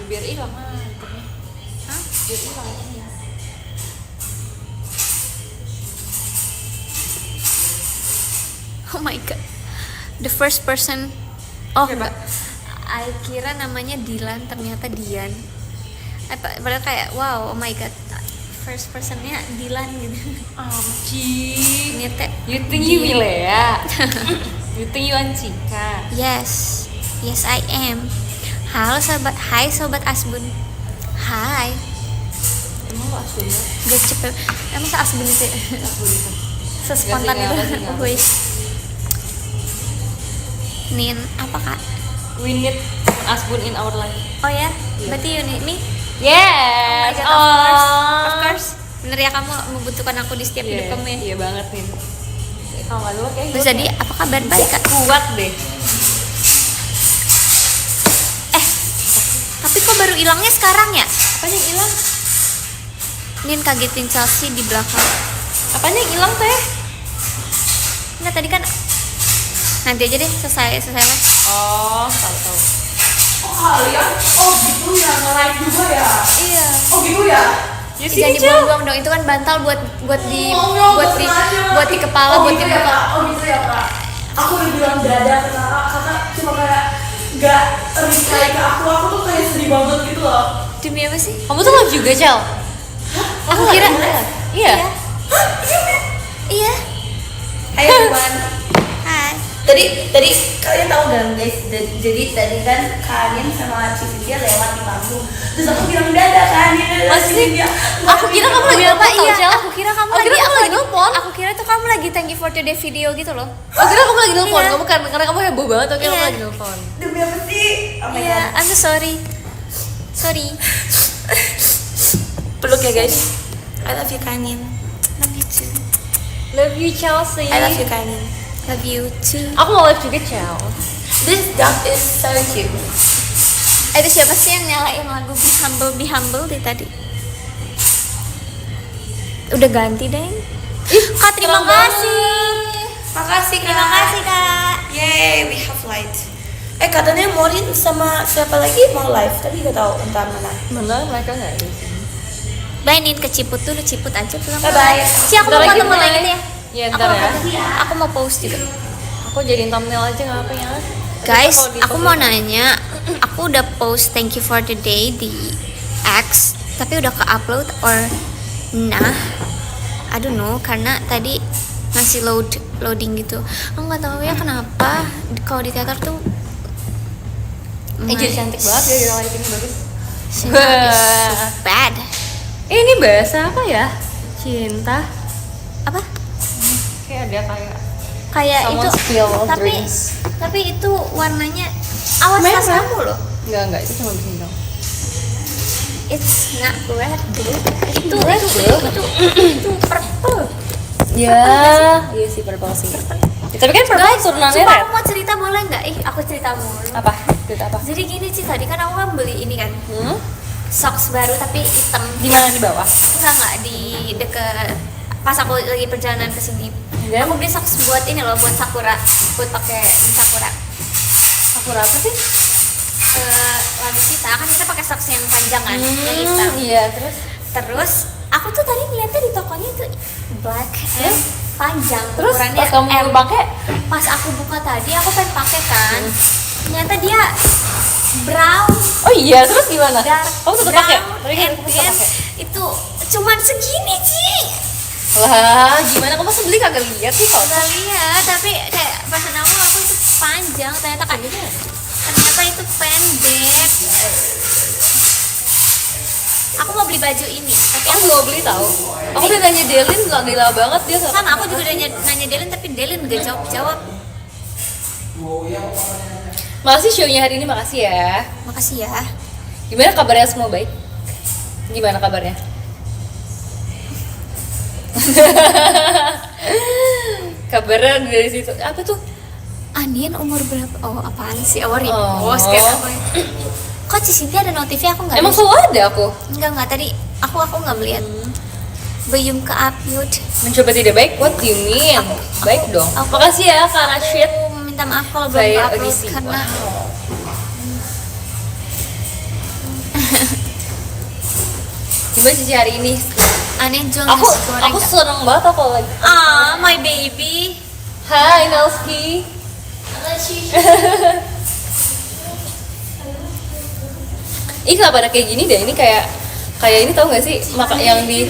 biar hilang itemnya. Hah? Biar hilang itemnya. Oh my god, the first person. Oh Siapa? enggak, I kira namanya Dilan, ternyata Dian. Padahal kayak wow, oh my god, first personnya Dilan gitu. Anjing. Ini teh. You think you Milea? You think you Ancika? Yes, yes I am. Halo sobat, hai sobat Asbun. Hai. Emang lo asli ya? Gak cepet. Emang se Asbun itu? Asli itu. Sespontan Gak sih, itu. gak sih. Wih. Nin, apa kak? We need Asbun in our life. Oh ya, Iya. berarti you need me? Yes. Oh my god, of course. Of course. Bener ya, kamu membutuhkan aku di setiap hidup kamu ya? Iya banget nih. Kalau nggak dulu kayak Terus tadi apa kabar baik kak? kuat deh. Tapi kok baru hilangnya sekarang ya? Apanya yang hilang? Nin kagetin Chelsea di belakang. Apanya yang hilang teh? Nggak, tadi kan nanti aja deh, selesai live. Oh, tahu. Oh kalian, oh gitu ya, nge-live juga ya? Iya. Oh gitu ya? Ya Jangan dibuang-buang dong, itu kan bantal buat di kepala, oh, buat gitu di ya, muka. Kak? Oh gitu ya kak? Aku udah bilang dada ke kakak cuma kayak gak reply ke aku tuh kayak sedih banget gitu loh. Demi apa sih? Kamu tuh live juga, Cel? Aku kira Iya. Iya. Hai everyone. Hai. Tadi kalian tahu kan guys, jadi tadi kan kalian sama Cynthia lewat di panggung, terus aku bilang dada kan, Masih? dia. Aku kira kamu lagi Apa nonton, iya? Cel. Aku kira kamu Aku lagi kira kamu lagi nelpon. Aku kira tuh kamu lagi thank you for today video gitu loh. Aku kira kamu lagi nelpon. Iya. Kamu karena kamu heboh banget, oke Iya. kamu lagi nelpon. Demi apa sih? Oh my Iya, god. I'm so sorry. Sorry. Peluk ya guys. I love you Kanin. Love you too. Love you, Chelsea. I love you Kanin. Love you too. Aku mau live juga, Cel. This dog is so cute. Itu siapa sih yang nyalain lagu Be Humble di tadi? Udah ganti deh. Kak, terima keren kasih. Makasih Terima kasih kak. Yay, we have light. Katanya Morin sama siapa lagi mau live, tapi gak tahu entah mana. Mana mereka nggak ada sih? Bye Nin, ke Ciput dulu, Ciput aja pulang. Bye-bye. Si aku Bentar mau lagi ketemu mulai. lagi ya. Iya, Aku ntar mau ya. ketemu. Aku mau post juga. Aku jadiin thumbnail aja nggak apa ya. Guys, Tapi kalau aku di- mau nanya, aku udah post thank you for the day di X, tapi udah ke-upload or nah, I don't know, karena tadi masih loading gitu. Aku nggak tahu ya kenapa kalau di teater tuh jadi cantik banget ya di live ini, bagus. Sinyal is so bad. Ini bahasa apa ya? Cinta. Apa? Kayak ada kayak Kayak Someone itu, spill tapi drinks. tapi itu warnanya awas Merah. tas kamu loh. Enggak, itu cuma bikin dong. It's not red, dude. Itu Red, bro. itu purple. Ya, iya sih purple sih. Ya, tapi kan purple turunannya Coba red. aku mau cerita boleh nggak? Aku cerita mulu. Apa? Cerita apa? Jadi gini sih, tadi kan aku kan beli ini kan Hmm? socks baru tapi hitam. Di mana di bawah? Enggak di deket pas aku lagi perjalanan ke sini. Dan? Aku beli socks buat ini loh, buat sakura, buat pakai di sakura. Sakura apa sih? Lagu kita kan kita pakai socks yang panjang kan, yang hitam. Iya, terus Terus aku tuh tadi ngeliatnya di tokonya itu black and panjang. terus ukurannya pas kamu M. pakai Pas aku buka tadi aku pengen pakai kan. Ternyata dia brown, oh iya, terus gimana? dark Kamu tetap brown, pakai? Tapi kan and aku bisa then pakai. itu cuman segini sih. Lah, gimana kamu masa beli kagak lihat sih kok? Gak lihat, tapi kayak perasaan aku itu panjang, ternyata itu pendek. Aku mau beli baju ini, tapi Aku mau beli tahu. Aku udah nanya Delin, nggak gila banget dia. nggak sama aku juga udah nanya Delin, tapi Delin gak jawab. Makasih show-nya hari ini, makasih ya. Makasih ya. Gimana kabarnya, semua baik? Gimana kabarnya? Kabarnya dari situ apa tuh? Anin umur berapa? Oh apaan sih? Oh Oh. kayak apa? Kok Cynthia ada notifnya aku nggak? Emang ada? selalu ada aku. Enggak tadi aku nggak melihat. Bayum ke upload. Mencoba tidak baik, what do you mean? Baik dong. aku- Makasih ya Kak Rashid. Aku minta maaf kalau belum Saya upload audisi. karena Wow. Gimana sih hari ini? Aneh jual Aku nasi goreng. aku seneng banget aku kalau lagi. Ah, my baby. Hai Nalski. Ih kenapa ada kayak gini deh? Ini kayak ini tau gak sih makan yang di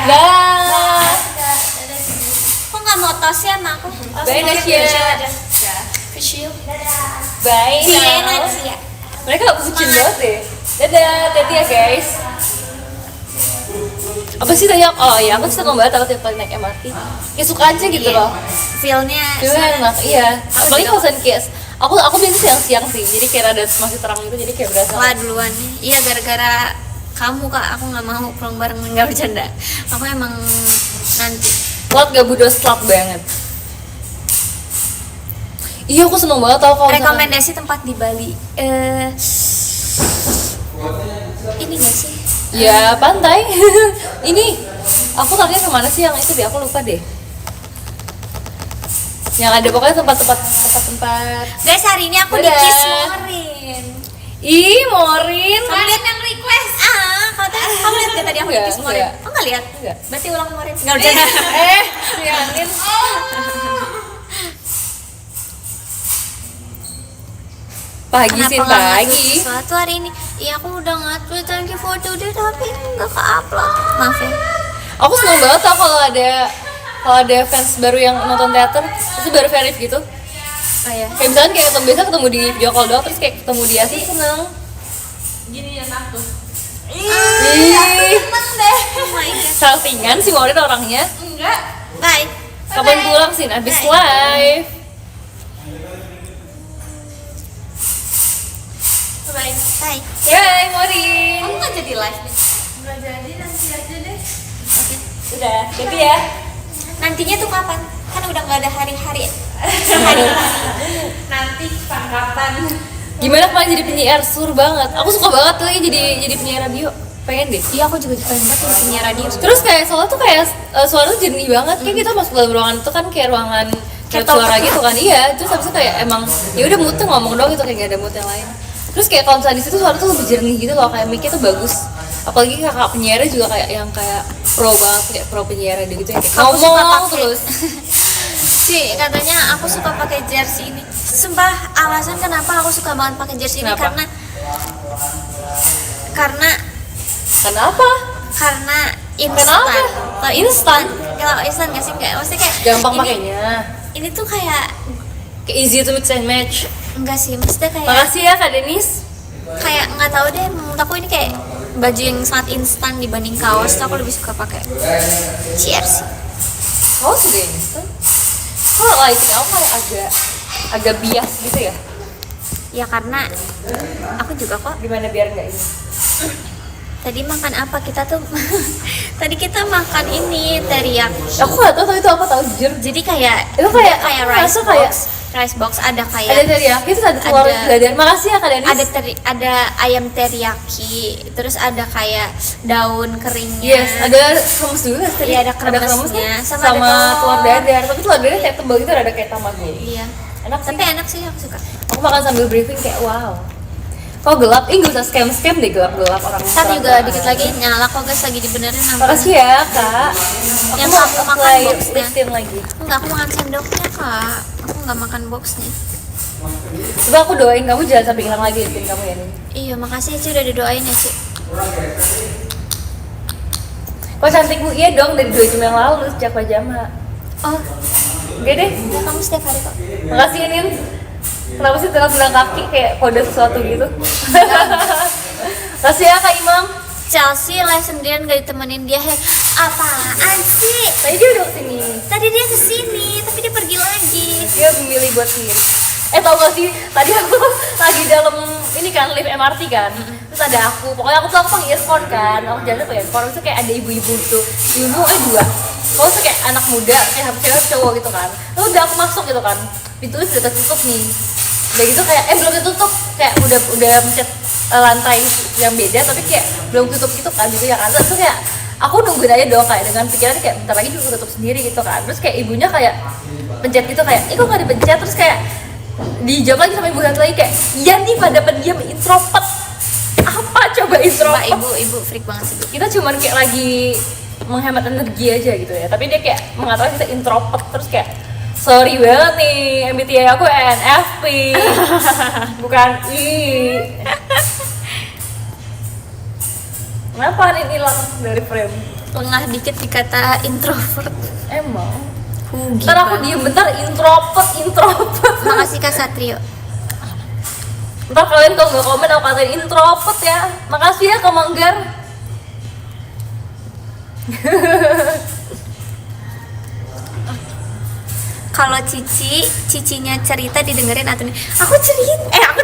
Nah, Kok nggak mau tos ya sama aku? bye Nasya. Kecil. Bye Iya, Nal. nanti ya. Mereka bucin banget deh. Dadah, hati ya guys. Apa sih tadi? Oh iya, aku seneng banget aku tiap kali naik MRT. Kayak suka aja gitu loh. Feel-nya Feelnya enak, iya. Apalagi kalau kayak aku biasanya siang-siang sih, jadi kayak rada masih terang gitu, jadi kayak berasa. Wah duluan nih. Iya gara-gara kamu kak, aku nggak mau pulang bareng, nggak bercanda. Aku emang nanti. Slat gak budo slat banget. Iya aku seneng banget tau kalau Rekomendasi tempat di Bali. Ini nggak sih? ya pantai. Ini aku tadinya kemana sih yang itu deh, aku lupa deh. Yang ada pokoknya tempat-tempat. Guys hari ini aku di Dadah. Kiss Morin. Ih, Morin. Kamu lihat yang request? Kamu lihat gak tadi aku di Enggak, Kiss Morin? enggak. Oh nggak lihat? Enggak. Berarti ulang Morin. Nggak bercanda. Sianin. Pagi sih Kenapa nggak pagi. nge-tweet sesuatu hari ini? Iya aku udah nge-tweet thank you for today tapi nggak ke-upload. Maaf ya. Aku seneng banget tau kalau ada fans baru yang nonton teater, itu baru verif gitu. Oh ya. Kayak misalnya kayak biasa ketemu di video call doang, terus kayak ketemu dia sih seneng. Gini ya aku. Ih, Oh my god. saltingan si Maureen orangnya. Enggak. Bye. Kapan pulang sih? Abis live. Bye. Bye. Yay, Maureen. Kamu nggak jadi live nih? Enggak jadi, nanti aja deh. Udah, jadi ya. Nantinya tuh kapan? Kan udah nggak ada hari-hari. Nanti kapan? Gimana kemarin jadi penyiar? Sur banget. Aku suka banget tuh lagi jadi penyiar radio. Pengen deh. Iya aku juga pengen banget jadi penyiar radio. Terus kayak soalnya tuh kayak suara tuh jernih banget. Kayak kita masuk dalam ruangan itu kan kayak ruangan kayak Ketok. suara gitu kan. Iya, terus habis itu kayak emang ya udah moodnya ngomong doang gitu, kayak gak ada mood yang lain. Terus kayak kalau misalnya di situ suara tuh lebih jernih gitu loh, kayak mic-nya tuh bagus. Apalagi kakak penyiarnya juga kayak yang kayak pro banget, kayak pro penyiar radio gitu yang kayak Aku suka ngomong pakai. terus. Si katanya aku suka pakai jersey ini. Sumpah alasan kenapa aku suka banget pakai jersey ini Kenapa? karena Kenapa? karena Kenapa? instan. Kalau instan, kalau instan nggak sih nggak, maksudnya kayak Gampang ini, pakainya. Ini tuh kayak Kayak easy to mix and match. enggak sih, maksudnya kayak Makasih ya Kak Denis. kayak nggak tahu deh. Menurut aku ini kayak baju yang sangat instan dibanding kaos. Tuh aku lebih suka pakai jersey. Kau juga ini tuh. Kalau lighting aku kayak agak bias gitu ya. Ya karena aku juga kok. Gimana biar nggak ini? Tadi makan apa kita tuh? Tadi kita makan ini teriyaki. Aku nggak tahu itu apa, tahu jujur. Jadi kayak Itu kayak kayak aku rice rasa box. kayak- Rice box ada Ada kayak teriyaki, terus ada telur Ada- dadar. Makasih ya Kak Denis. ada ayam teriyaki, terus ada kayak daun keringnya. Yes, ada kremes juga nggak sih tadi? Iya, ada kremesnya. kremesnya, Sama sama, ada telur. telur dadar. Tapi telur dadar kayak tebal gitu, ada kayak tamago. Iya. Enak sih. Tapi enak sih aku suka. Aku makan sambil briefing kayak wow. Kok gelap? Ih nggak usah scam deh, gelap-gelap orang. Ntar juga dikit lagi nyala kok guys, lagi dibenerin sama. Makasih ya Kak. Yang mau kamu makan apply boxnya. lifting lagi. Enggak, aku makan sendoknya kak. Aku nggak makan boxnya. Coba aku doain kamu jangan sampai hilang lagi lifting kamu ya nih. Iya makasih Ci udah didoain ya Ci. Kok cantik Bu? Iya dong, dari 2 jam yang lalu sejak pajama. Oh Oke deh. enggak, kamu setiap hari kok. Makasih Nin. Kenapa sih telang kaki kayak kode sesuatu gitu? Makasih ya Kak Imam. Chelsea live sendirian gak ditemenin dia. Apaan sih? Tadi dia udah kesini. Tadi dia kesini tapi dia pergi lagi. Dia memilih buat sendiri. Tau gak sih, tadi aku lagi dalam ini kan, lift MRT kan. Terus ada aku, pokoknya aku pakai earphone kan. Aku jalan pakai earphone, terus kayak ada ibu-ibu tuh. Ibu, dua. Kalau tuh kayak anak muda, kayak harus cewek cowok gitu kan. Terus udah aku masuk gitu kan. Pintunya sudah tertutup nih. Udah gitu kayak, belum ditutup. Kayak udah mencet lantai yang beda, tapi kayak belum tutup gitu kan. Gitu ya kan. Terus kayak, aku nungguin aja dong kayak dengan pikiran kayak bentar lagi juga tutup sendiri gitu kan. Terus kayak ibunya kayak pencet gitu kayak, kok gak dipencet? Terus kayak dijawab lagi sama ibu satu lagi kayak, iya nih pada pendiam introvert. Apa coba Sumpah, introvert. ibu freak banget sih, Bu. Kita cuman kayak lagi menghemat energi aja gitu ya, tapi dia kayak mengatakan kita introvert, terus kayak sorry banget nih, MBTI aku ENFP bukan I. Kenapa nih hilang dari frame? Lengah dikit dikata introvert. Emang Hugi ntar aku banget. diem bentar, introvert. Makasih Kak Satrio. Ntar kalian kalau nggak komen aku katain introvert ya. Makasih ya Kak Manggar. Kalau cicinya cerita didengerin atau nih? Aku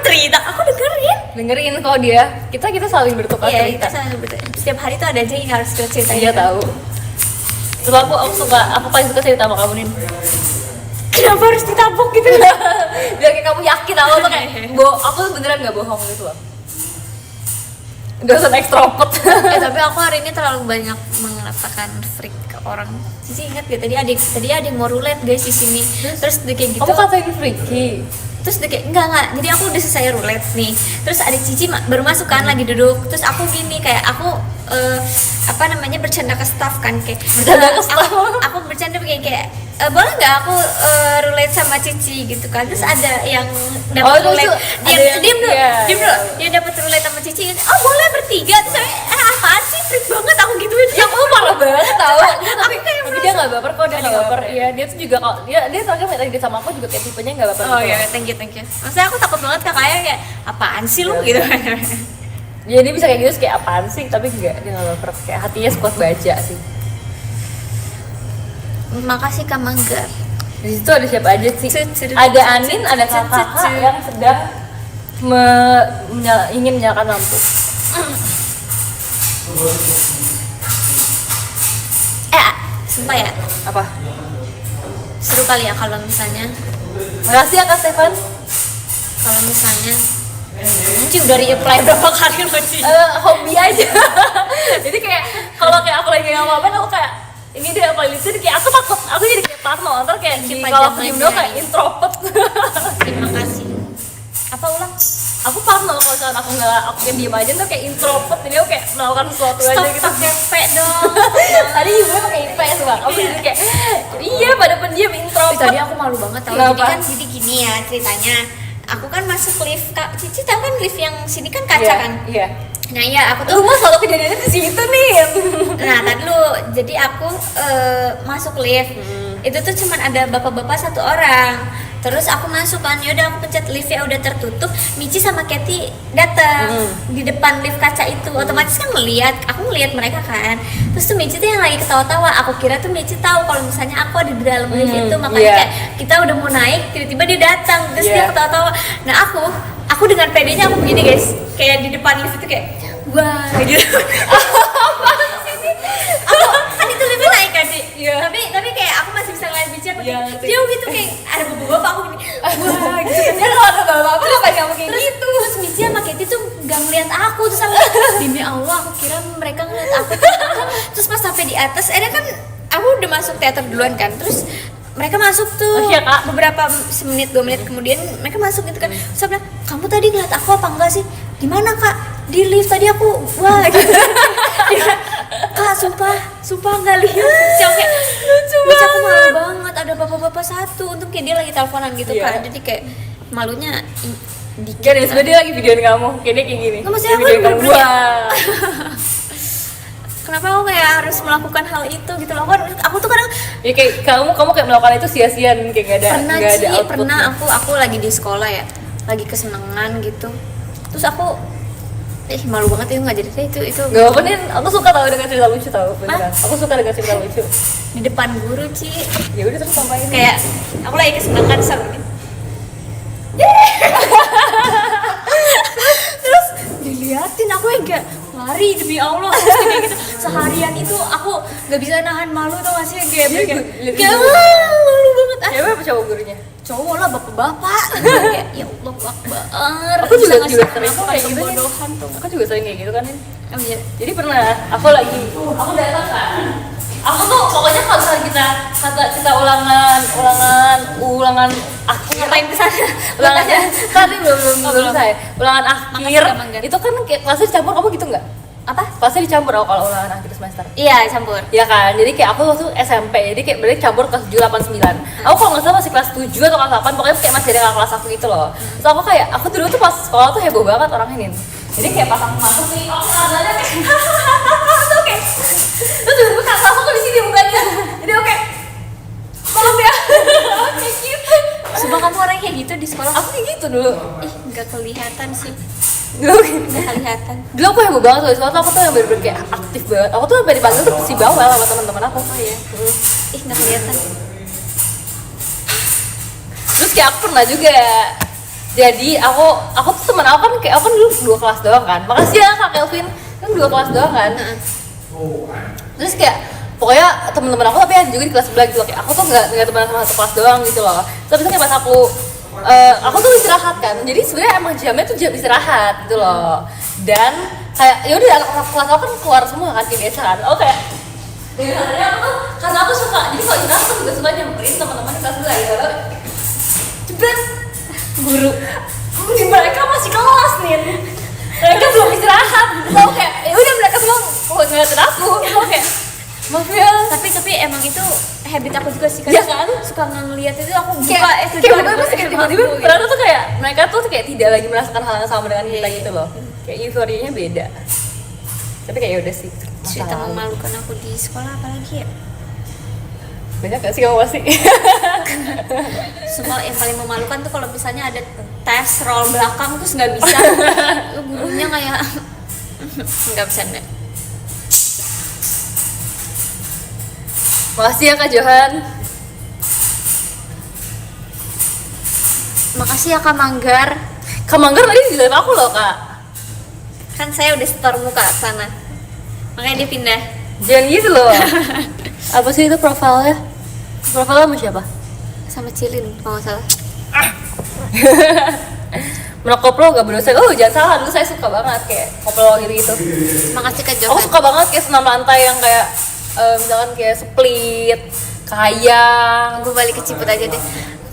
cerita, aku dengerin. Dengerin kok dia. Kita saling bertukar Iya, cerita. kita selalu setiap hari tuh ada aja yang harus kita ceritain. Iya tahu. Terus aku paling suka cerita sama kamu nih. Kenapa harus ditabok gitu? Biar kayak kamu yakin aku tuh kayak aku tuh beneran nggak bohong gitu loh. Gak usah extrovert. Tapi aku hari ini terlalu banyak mengatakan freak ke orang. Cici ingat gak tadi ada yang mau roulette guys di sini. Terus dia kayak gitu. Kamu katain freaky. Terus dia kayak enggak. Jadi aku udah selesai roulette nih. Terus ada Cici baru masuk kan lagi duduk. Terus aku gini kayak aku bercanda ke staff kan kayak Bercanda ke staff? aku bercanda kayak boleh nggak aku roulette sama Cici gitu kan. Terus ada yang dapat Oh, roulette. ada yang- Diam dulu. iya. Dia dapat roulette sama Cici. Oh boleh bertiga. Terus saya apaan sih freak banget aku gituin. Ya kamu parah banget tau. Tapi dia nggak baper kok, dia nggak baper. baper. Iya, dia tuh juga kalau dia terakhir minta dia sama aku juga kayak tipenya nggak baper. Oh gitu. iya, thank you. Maksudnya aku takut banget kakaknya kayak apaan sih lu gitu. Jadi dia bisa kayak gitu terus kayak apaan sih, tapi enggak, dia nggak baper. Kayak hatinya kuat baca sih. Makasih Kak Manggar. Di situ ada siapa aja sih? Cucu. Ada Anin, ada kakak Cucu. yang sedang ingin menyalakan lampu. Sumpah ya, Apa? seru kali ya kalau misalnya Makasih ya Kak Stefan. kalau misalnya Ci udah reply berapa kali lo Ci? Hobi aja. Jadi kayak kalau kayak aku lagi ngapa-ngapain aku kayak ini deh playlistin kayak aku takut aku jadi kayak parno ntar kayak Cuma kalau aku jangan diem doang kayak berani. introvert. Terima kasih. Apa ulang? Aku parno kalau misalnya aku yang diem aja tuh kayak introvert, jadi aku kayak melakukan sesuatu Stop aja gitu. pakai P dong. Tadi ibu pakai IPS bang, aku jadi kayak iya pada pendiam introvert. Tadi aku malu banget tau. Kenapa? Jadi gini ya ceritanya. Aku kan masuk lift Kak. Cici tahu kan lift yang sini kan kaca kan? Iya. Nah iya aku tuh Rumah selalu kejadiannya di situ nih. Nah, tadi dulu, jadi aku masuk lift. Itu tuh cuman ada bapak-bapak satu orang. Terus aku masuk kan, yaudah aku pencet liftnya udah tertutup. Michi sama Kathy datang di depan lift kaca itu. Otomatis kan aku ngeliat mereka kan. Terus tuh Michi tuh yang lagi ketawa-tawa. Aku kira tuh Michi tahu kalau misalnya aku ada di dalam lift itu. Makanya Iya. kayak kita udah mau naik, tiba-tiba dia datang. Terus Iya. dia ketawa-tawa. Nah aku dengan pedenya aku begini guys, kayak di depan lift itu kayak wah gitu. Aku kan itu liftnya naik kan sih. Iya. Tapi kayak aku masih bisa ngeliat Michi apa Iya, kayak ngerti. jauh gitu kayak ada bapak-bapak aku gini wah gitu kan. Ya kalau ada bapak-bapak ngapain kamu kayak Terus, gitu? terus Michi sama Katie tuh gak ngeliat aku. Terus aku demi Allah aku kira mereka ngeliat aku. Terus pas sampai di atas kan aku udah masuk teater duluan kan. Terus mereka masuk tuh Oh, iya, Kak. beberapa semenit 2 menit kemudian mereka masuk gitu kan. Terus aku bilang, kamu tadi ngeliat aku apa enggak sih? Di mana Kak? Di lift tadi aku wah gitu. Dia bilang, Kak sumpah nggak lihat. Terus aku kayak lucu banget. Aku malu banget ada bapak-bapak satu. Untung kayak dia lagi teleponan gitu Iya. kan. Jadi kayak malunya dikit. Gak deh, sebenernya dia lagi videoin kamu, kayaknya kayak gini. Nggak, maksudnya Dia aku videoin kamu, bener-bener wah. Kenapa aku kayak harus melakukan hal itu gitu loh? Aku tuh kadang Ya kayak kamu kayak melakukan itu sia-sia dan kayak gak ada pernah nggak ada sih output. pernah aku lagi di sekolah ya, lagi kesenangan gitu. Terus aku malu banget itu nggak jadi itu Gak apa nih, aku suka tahu dengan cerita lucu tahu beneran. Aku suka dengan cerita lucu. di depan guru Ci. Ya udah terus sampaikan. Kayak aku lagi kesenangan sama terus diliatin aku yang kayak lari demi Allah. Terus kayak gitu seharian itu aku nggak bisa nahan malu tuh masih kayak Iya, kayak lihat kayak guru. malu banget. Cewek apa cowok gurunya? cowok lah, bapak-bapak. Kayak ya Allah Akbar. Aku juga Bisa juga ngasih sering apa kayak gitu nih. pembodohan tuh. Aku juga sering kayak gitu kan Nin. Oh iya. Jadi pernah aku datang kan. Aku tuh pokoknya kalau misalnya kita ulangan akhir Ngapain ke sana? ulangan tadi belum selesai ulangan akhir Manggar. itu kan kayak kelasnya dicampur, kamu gitu nggak? Apa? Kelasnya dicampur kalau ulangan akhir semester. Iya, campur. Ya kan, jadi kayak aku waktu SMP, jadi kayak berarti campur kelas 7, 8, 9. Aku kalau nggak salah masih kelas 7 atau kelas 8, pokoknya kayak masih ada kakak kelas aku gitu loh. Terus aku dulu tuh pas sekolah tuh heboh banget orang ini. Jadi kayak pas aku masuk nih, aku nadanya kayak tuh kayak terus dulu kakak aku tuh di sini mukanya. Jadi oke, maaf ya, kayak gitu. Sumpah kamu orang kayak gitu di sekolah? Aku kayak gitu dulu. Ih, nggak kelihatan sih. Dulu, Nggak kelihatan. dulu aku heboh banget soalnya aku tuh yang bener-bener kayak aktif banget. Aku tuh sampai dipanggil tuh si bawel sama teman-teman aku. Oh iya. Ih, nggak kelihatan. Terus kayak aku pernah juga, jadi aku tuh temen aku kan kayak aku kan dulu 2 kelas doang kan. Makasih ya Kak Kelvin, kan 2 kelas doang kan. Terus kayak pokoknya temen-temen aku tapi ada juga di kelas sebelah gitu loh. Kayak aku tuh nggak temenan sama satu kelas doang gitu loh. Tapi kayak pas aku tuh istirahat kan, jadi sebenarnya emang jamnya tuh jam istirahat gitu loh. Dan kayak ya udah anak kelas aku kan keluar semua kan kayak biasa kan. Oh kayak dengannya aku tuh karena aku suka, jadi kalau istirahat aku juga suka nyamperin teman-teman di kelas sebelah gitu. Jebret guru, mereka masih kelas nih, mereka belum istirahat. Mau kayak ya udah mereka semua ngeliatin aku, mau kayak maaf ya. Tapi emang itu habit aku juga sih, Iya kan? suka ngeliat itu aku buka Kayak tiba-tiba gitu. mereka tuh kayak mereka tuh kayak tidak lagi merasakan hal yang sama dengan kita gitu loh. Kayak euforianya beda. Tapi kayak udah sih. Cerita memalukan aku di sekolah apalagi ya? Banyak gak sih kamu pasti? Semua yang paling memalukan tuh kalau misalnya ada tes roll belakang terus nggak bisa. Gurunya kayak nggak bisa deh. Makasih ya Kak Johan. Makasih ya Kak Manggar. Kak Manggar tadi di live aku loh Kak. Kan saya udah setor muka ke sana. Makanya dia pindah. Jangan gitu loh. Apa sih itu profilnya? Profilnya sama siapa? Sama Cilin kalau nggak salah. Menurut koplo gak berdosa. Oh jangan salah, dulu saya suka banget kayak koplo gitu-gitu. Makasih Kak Aku Johan. suka banget kayak senam lantai yang kayak misalkan kayak split, kayang. Gue balik ke Ciput aja deh.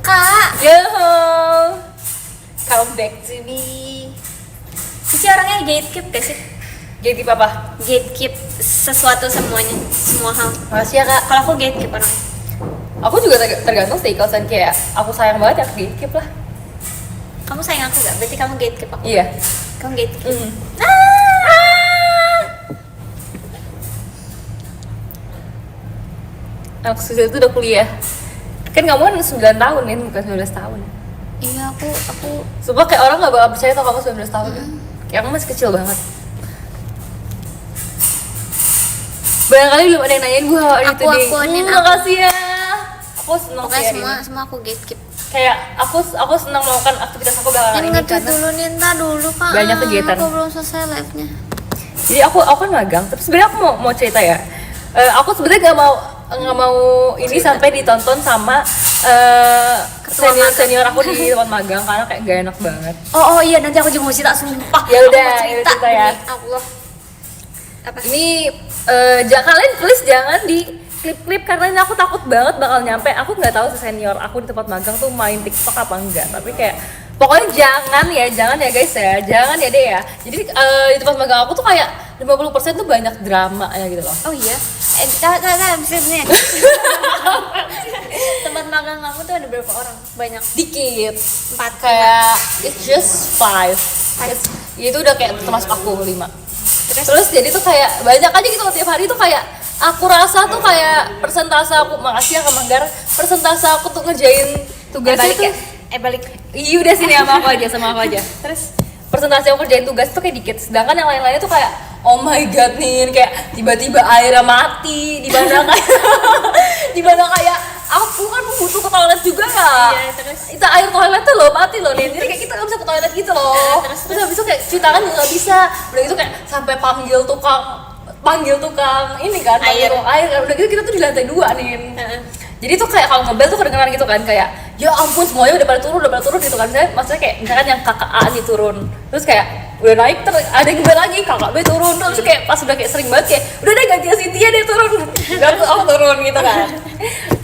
Kak, Yo, come back to me. Cici orangnya gatekeep gak sih? Jadi apa? Gatekeep sesuatu semuanya, semua hal. Makasih ya Kak. Kalau aku gatekeep orangnya. Aku juga tergantung sih, kalau kayak aku sayang banget ya aku gatekeep lah. Kamu sayang aku gak? Berarti kamu gatekeep aku. Iya. Kamu gatekeep. Anak Susil itu udah kuliah. Kan kamu kan 9 tahun nih, bukan 19 tahun. Iya, aku Sumpah kayak orang gak bakal percaya tau kamu 19 tahun. Kayak aku masih kecil banget. Barangkali belum ada yang nanyain gue how are you today. Nin, makasih ya. Aku seneng pokoknya sih hari ini. semua aku gatekeep. Kayak aku senang melakukan aktivitas aku belakangan Nin ini nge-tweet karena dulu Ninta dulu Kak. banyak kegiatan. Aku belum selesai live-nya. jadi aku kan magang. Tapi sebenarnya aku mau cerita ya. Aku sebenarnya nggak mau ini sampai ditonton sama senior aku di tempat magang karena kayak gak enak banget. Oh iya, nanti aku juga mau cerita, sumpah. Ya udah, Aku mau ya cerita ya. demi Allah. Apa? Ini kalian please jangan di klip-klip karena ini aku takut banget bakal nyampe. Aku nggak tahu si senior aku di tempat magang tuh main TikTok apa enggak, tapi kayak pokoknya jangan ya guys ya, jangan ya deh ya. Jadi di tempat magang aku tuh kayak 50% tuh banyak drama ya gitu loh. Oh iya. Bisa nih. Tempat magang aku tuh ada berapa orang? Banyak. Dikit, 4 kayak it's just 5. Itu udah kayak termasuk aku 5. Terus jadi tuh kayak banyak aja gitu loh tiap hari tuh kayak aku rasa tuh kayak persentase aku, makasih ya Kak Manggar, persentase aku tuh ngerjain tugasnya balik tuh ya? Balik. iya udah sini sama aku aja. Terus persentase aku kerjain tugas tuh kayak dikit, sedangkan yang lain-lainnya tuh kayak oh my god nih kayak tiba-tiba airnya mati di mana kayak aku kan butuh ke toilet juga ya. Iya, terus itu air toilet tuh loh mati loh nih, jadi kayak kita nggak bisa ke toilet gitu loh. Terus habis itu kayak cuci tangan juga nggak bisa, udah gitu kayak sampai panggil tukang ini kan, Air. air udah gitu kita tuh di lantai 2 nih. Jadi tuh kayak kalau ngebel tuh kedengeran gitu kan, kayak ya ampun semuanya udah pada turun gitu kan. Maksudnya kayak misalkan yang kakak A nih turun, terus kayak udah naik terus ada yang ngebel lagi, kakak B turun, terus kayak pas udah kayak sering banget kayak udah deh ganti Cynthia deh turun, gak aku turun gitu kan.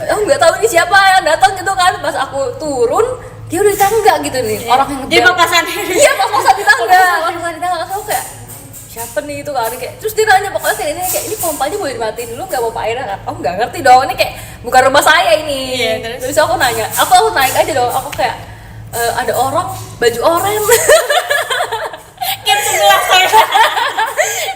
Aku nggak tahu ini siapa yang datang gitu kan, pas aku turun dia udah di tangga gitu nih, orang yang ngebel. Dia pas-pasan. Iya pas-pasan di tangga, aku kayak siapa nih itu kan, kayak terus dia nanya pokoknya kayak ini pompanya boleh dimatiin dulu nggak pompa airnya kan? Oh nggak ngerti dong, ini kayak bukan rumah saya ini. Iya, terus aku nanya, aku naik aja dong, aku kayak ada orang baju oranye Kayak sebelah saya.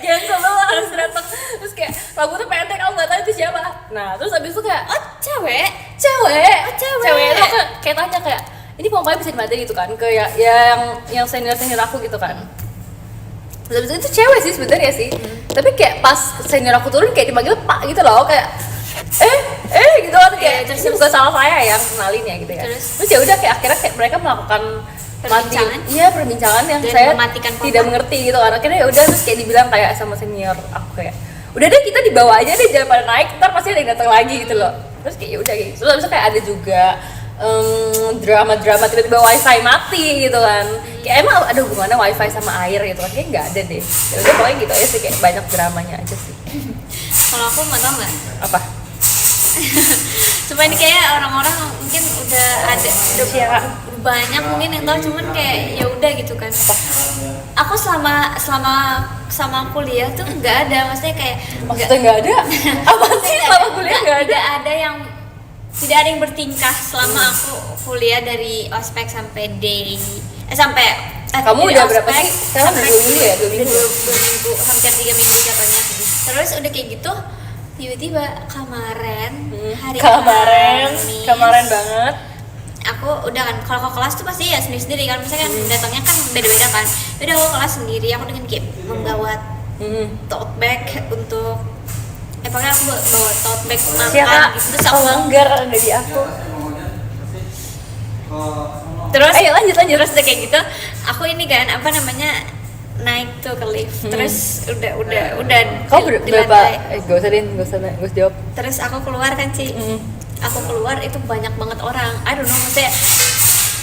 yang sebelah harus datang, terus kayak rambutnya pendek, aku nggak tahu itu siapa. Nah terus habis itu kayak Oh, cewek. cewek Cewek. itu kayak tanya kayak ini pompanya bisa dimatiin gitu kan ke yang senior aku gitu kan. Terus habis itu cewek sih sebenarnya sih, tapi kayak pas senior aku turun kayak dipanggil pak gitu loh, kayak gitu kan, kayak Terus ini bukan salah saya yang kenalin ya gitu ya. Terus ya udah kayak akhirnya kayak mereka melakukan Perbincangan? perbincangan yang Dan saya mematikan pompa. tidak mengerti gitu kan. Akhirnya ya udah terus kayak dibilang kayak sama senior aku kayak udah deh kita dibawa aja deh, jangan pada naik, ntar pasti ada yang datang lagi gitu loh. Terus kayak ya udah gitu. Terus habis itu kayak ada juga drama tiba-tiba wifi mati gitu kan. Kayak emang ada hubungannya wifi sama air gitu kan? Kayak nggak ada deh. Ya udah pokoknya gitu aja sih, kayak banyak dramanya aja sih. Kalau aku nggak tahu nggak. Apa? Cuma ini kayak orang-orang mungkin udah ada banyak mungkin yang tahu, cuman kayak ya udah gitu kan. Aku selama kuliah tuh nggak ada, maksudnya kayak Maksudnya nggak ada? Apa sih selama kuliah nggak ada? Tidak ada yang bertingkah selama aku kuliah dari ospek sampai day sampai Kamu dari udah berapa ospek sih? Sekarang sampai 2 minggu ya? 2 udah minggu? 2 minggu, hampir 3 minggu jatuhnya. Terus udah kayak gitu tiba-tiba kemarin hari Kamis, kemarin banget. aku udah kan kalau ke kelas tuh pasti ya sendiri kan, misalnya kan datangnya kan beda-beda kan. Udah aku kelas sendiri, aku dengan kayak membawa tote bag untuk pokoknya aku bawa tote bag makan Siapa? gitu. Terus aku Langgar ada di aku. terus Ayo lanjut. terus udah kayak gitu aku ini kan apa namanya naik tuh ke lift. Terus udah Kau di berapa? lantai. Gak usah jawab. Terus aku keluar kan Ci. Aku keluar itu banyak banget orang. I don't know, maksudnya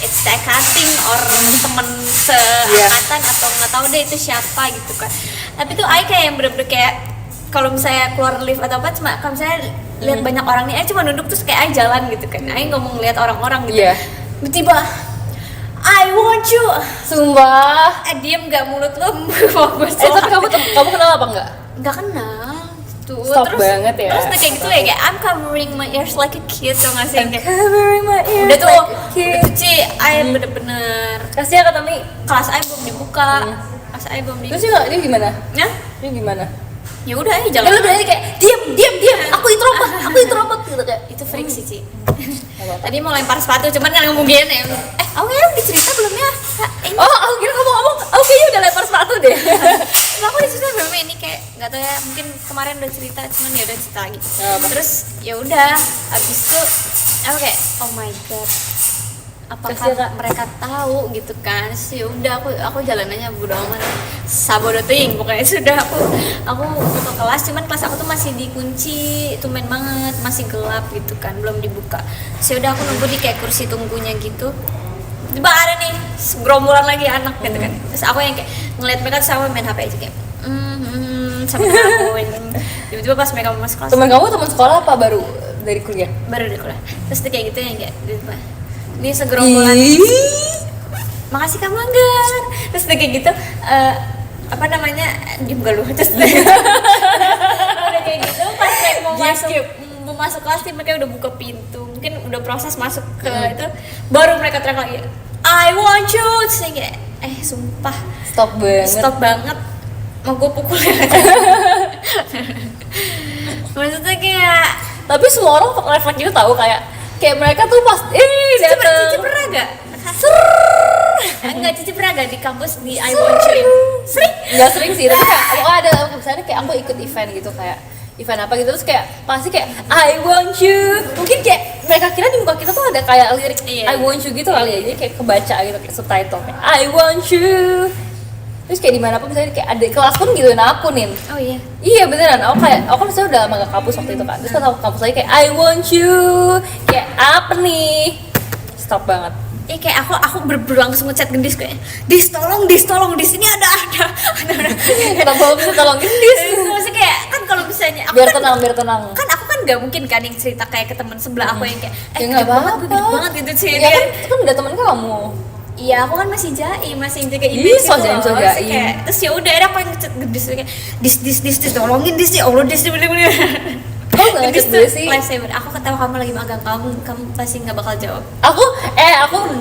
it's like cutting or temen seangkatan atau nggak tahu deh itu siapa gitu kan. Tapi tuh I kayak yang bener-bener kayak kalau misalnya keluar lift atau apa, cuma kalau misalnya lihat banyak orang nih, I cuma duduk terus kayak I jalan gitu kan. I nggak mau ngeliat orang-orang gitu. Iya. Tiba-tiba I want you. Sumpah. Diam nggak mulut lo mau gue Tapi kamu kenal apa enggak? nggak kenal tuh. Stop terus banget ya. terus udah kayak gitu ya, kayak I'm covering my ears like a kid, tuh nggak sih kayak Covering my ears udah tuh like a kid. itu Ci, I bener-bener Kasihan kata Mi. kelas I belum dibuka, kelas I belum Terus dibuka. dia gimana? Ya, Dia gimana? ya udah aja Dia jalan. lu berarti kayak diam. Aku introvert gitu kayak. Itu friksi Ci. Apa-apa. Tadi mau lempar sepatu, cuman kan ngomong gini ya. Aku kayaknya udah cerita belum ya? Ini Oh, aku kira kamu ngomong, aku kayaknya udah lempar sepatu deh. aku udah cerita belum ya? Ini kayak nggak tahu ya, mungkin kemarin udah cerita, cuman ya udah cerita lagi. Apa? Terus ya udah, abis itu aku kayak oh my god, apakah Kasihan, Kak. mereka tahu gitu kan. Terus ya udah aku jalan aja bodo amat, sabodo ting pokoknya. Sudah aku ke kelas, cuman kelas aku tuh masih dikunci, tumben banget, masih gelap gitu kan, belum dibuka. Terus ya udah aku nunggu di kayak kursi tunggunya gitu. Tiba ada nih gerombolan lagi anak gitu kan. Terus aku yang kayak ngeliat mereka, terus aku main HP aja kayak sampai aku tiba-tiba pas mereka masuk kelas Temen kamu teman sekolah apa baru dari kuliah? baru di kuliah. Terus tuh kayak gitu yang kayak tiba ini segerombolan, makasih Kak Manggar. Terus udah kayak gitu apa namanya, diem gak lu. Terus udah kayak gitu pas mereka mau masuk kelas nih, mereka udah buka pintu, mungkin udah proses masuk ke itu, baru mereka teriak lagi I want you. Terus yang kayak sumpah stop banget, mau gue pukul ya. Maksudnya kayak Tapi semua orang refleks gitu tahu, kayak mereka tuh pas Cici pernah gak? Enggak, Cici pernah gak di kampus di I want you? Sering? Nggak sering sih, tapi kayak aku ada misalnya kayak aku ikut event gitu, kayak event apa gitu, terus kayak pasti kayak I want you. Mungkin kayak mereka kira di muka kita tuh ada kayak lirik Iya. I want you gitu kali ya, jadi kayak kebaca gitu kayak subtitle kayak I want you. Terus kayak dimanapun misalnya kayak ada kelas pun gituin aku nih. Oh iya. Iya beneran, aku kan misalnya udah lama gak kampus waktu itu kan. Terus pas aku kampus lagi kayak I want you, kayak apa nih? Stop banget. Kayak aku berlangsung ngechat Gendis kayak, Dis tolong dis ini ada. Kenapa aku bisa tolongin dis? Maksudnya kayak kan kalau misalnya aku Biar kan, tenang. kan aku kan nggak mungkin kan yang cerita kayak ke teman sebelah aku yang kayak Ya nggak gede banget gitu sih. Ya kan, itu kan udah temen kamu. Iya, aku kan masih jaim, masih kayak Ih, image so gitu jaim, loh. so Terus jaim. kayak, terus ya udah ada aku yang ngechat Gendis kayak dis tolongin dis ya Allah dis bener-bener. Kamu nggak ngechat gue sih? Lifesaver. Aku ketawa kamu lagi magang, kamu pasti nggak bakal jawab. Aku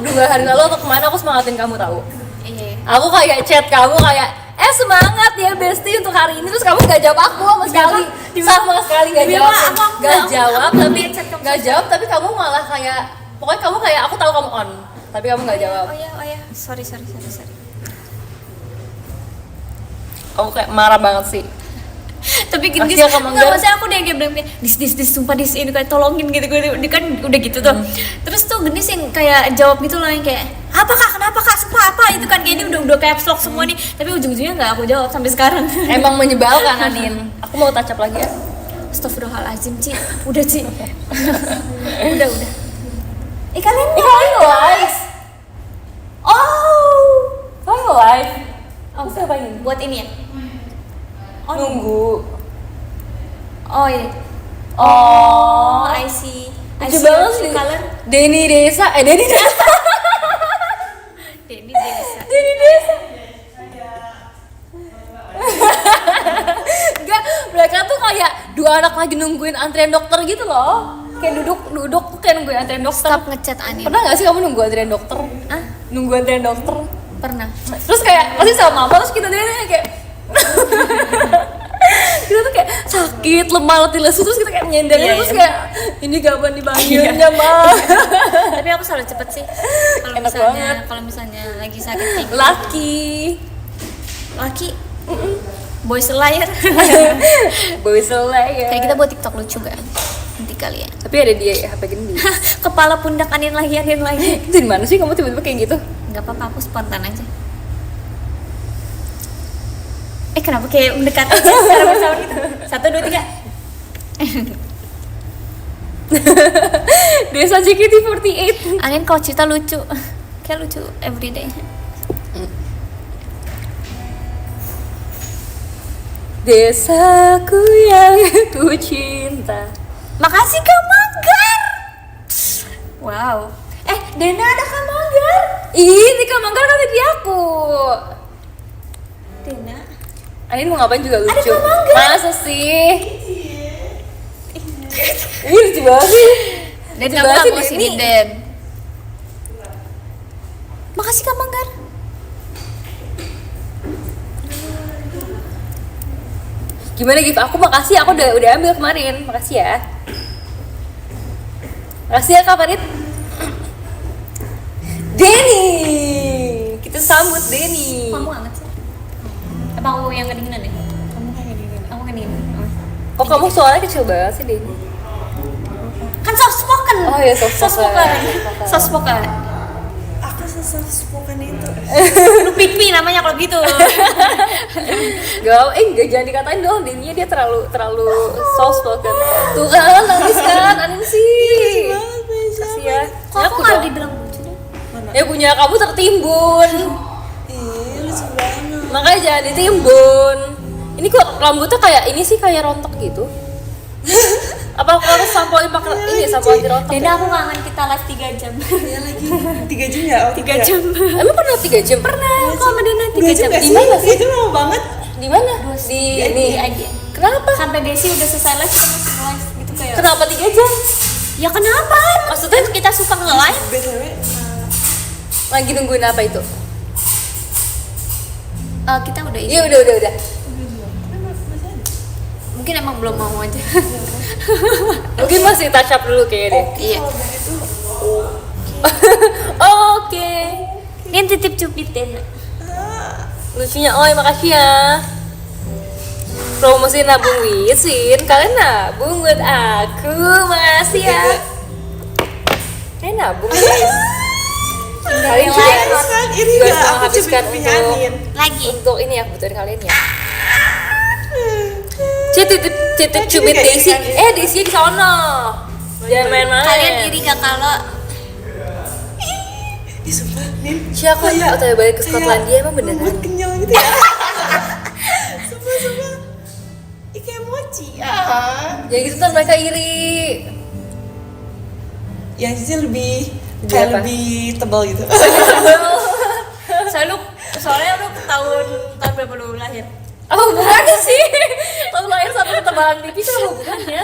2 hari lalu atau kemana aku semangatin kamu tahu. Iya. Aku kayak chat kamu kayak semangat ya bestie untuk hari ini, terus kamu gak jawab aku sama sekali. Sama sekali gak jawab. Gak jawab tapi kamu malah kayak pokoknya kamu kayak aku tahu kamu on, tapi kamu gak jawab. Oh ya. Sorry. Aku kayak marah banget sih. Tapi Gendis Masih ya, Kak Manggar? nggak, maksudnya aku dia bilang kayak dis sumpah dis ini kayak tolongin gitu dia kan udah gitu tuh. Terus tuh Gendis yang kayak jawab gitu loh yang kayak apa kak kenapa kak sumpah apa itu kan kayak ini udah kayak vlog semua nih, tapi ujung-ujungnya nggak aku jawab sampai sekarang. Emang menyebalkan Anin. Aku mau touch up lagi ya. Astagfirullahaladzim Ci, udah Ci. udah kalian live. oh Kalian live. Aku ngapain? buat ini ya. Nunggu. Oh iya. Oh, I see. lucu banget sih. Denny Desa. Denny Desa. Enggak, mereka tuh kayak 2 anak lagi nungguin antrian dokter gitu loh. Kayak duduk kayak nungguin antrian dokter. Stop ngechat Anin. Pernah gak sih kamu nunggu antrian dokter? Ah, Nunggu antrian dokter. pernah. Terus kayak pasti sama mama, terus kita kayak kita tuh kayak sakit, lemah, letih lesu, terus kita kayak nyendernya, terus kayak ini gaban dipanggilnya mah. Tapi aku selalu cepet sih. Enak banget. Kalau misalnya lagi sakit kayak gitu. Laki Boys Slayer. Boys Slayer. Kayak kita buat TikTok lucu gak? Nanti kali ya. Tapi ada dia ya, HP Gendis. Kepala pundak Anin lagi. Itu di mana sih kamu tiba-tiba kayak gitu? Gak apa-apa, aku spontan aja. Kenapa kayak mendekati secara bersama gitu? 1, 2, 3. Desa JKT48. Anin kalau cerita lucu. Kayak lucu everyday. Desaku yang ku cinta. Makasih Kak Manggar. Wow. Dena ada Kak Manggar. Ini Kak Manggar kan tadi aku. Dena. Anin mau ngapain juga lucu. Ada Kak Manggar. Masa sih? Ini lucu banget sih. Dan Lucu kamu banget mau sih, sini Denny. Den. Makasih Kak Manggar. Gimana gift aku? Makasih, aku udah ambil kemarin. Makasih ya. Makasih ya Kak Farid. Denny, kita sambut Denny. Kamu hangat sih. Apa aku yang kedinginan ya? Kamu kedinginan. Kok kamu suaranya kecil banget sih Denny? Kan soft spoken. Oh iya, soft spoken. Soft spoken. Aku sesuatu itu. Lu pick me namanya kalau gitu. Gak jangan dikatain dong, Denny dia terlalu soft spoken. Tuh kan, nangis kan, Anin sih. Kasih ya. Kok aku nggak dibilang lucu deh? Ya punya kamu tertimbun. Ih, lucu banget. Makanya jangan ditimbun. Ini kok rambutnya kayak ini sih kayak rontok gitu. Apa aku harus sampoin pakai ini sampo anti rontok? Dena aku kangen kita live 3 jam. Iya lagi 3 jam ya? Oh, 3 jam. Emang pernah 3 jam? Pernah. Aku sama Dena 3 3 jam. jam Di mana sih? Itu lama banget. Di mana? Di ini. IG. Kenapa? Sampai Desi udah selesai live kita masih live gitu kayak. Kenapa 3 jam? Ya kenapa? Maksudnya kita suka nge-live. BTW Lagi nungguin apa itu? Kita udah ini. Iya udah. Mungkin emang belum mau aja. Mungkin masih touch up dulu kayaknya deh. Iya. kalau begitu Oke. Ini titip cupit Dena. Lucunya, oi makasih ya. Promosi nabung wisin, kalian nabung buat aku, makasih ya. Kalian nabung guys. Kalian juga Cinderella harus kan iri juga nggak harus aku menghabiskan cubit-cubit untuk angin. lagi. untuk ini ya kebutuhan kalian ya. Titip cubit kayak Daisy. iri-iri. Daisy di sana. Jangan main-main. Kalian iri gak kalau Ih, sumpah, Nin. Siapa Kayak- atau balik ke kayak Skotlandia emang beneran? lembut kenyal gitu ya. Sumpah. Ih, kayak mochi. Ya gitu kan mereka iri. Yang sih lebih Lebih kayak apa? lebih tebal gitu. soalnya lu tahun berapa lu lahir? Apa hubungannya sih? Tahun lahir sama ketebalan pipi itu apa hubungannya?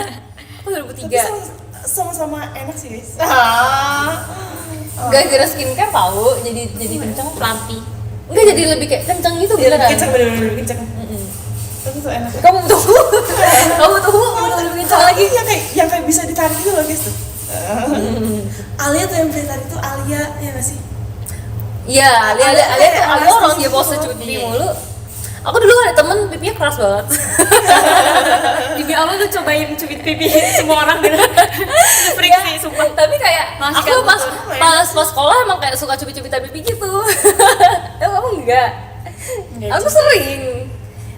Aku 2003. Tapi sama-sama enak sih guys. Gara-gara skincare tahu jadi kenceng. Pelampi. Enggak jadi lebih kayak kenceng gitu Iya, beneran. kenceng bener-bener kenceng. Tapi tuh enak. Kamu tuh mau lebih kenceng lagi. Yang kayak bisa ditarik gitu loh guys tuh. Alia tuh yang bisa ditarik tuh Alia ya nggak sih? Iya, Alia tuh Alia orang dia pose Iya. cuti mulu. Aku dulu ada temen pipinya keras banget. Demi Allah lu cobain cubit pipi semua orang gitu. Freak sih, sumpah. Tapi kayak Masih aku kayak pas sekolah emang kayak suka cubit-cubitan pipi gitu. Kamu enggak? Aku sering.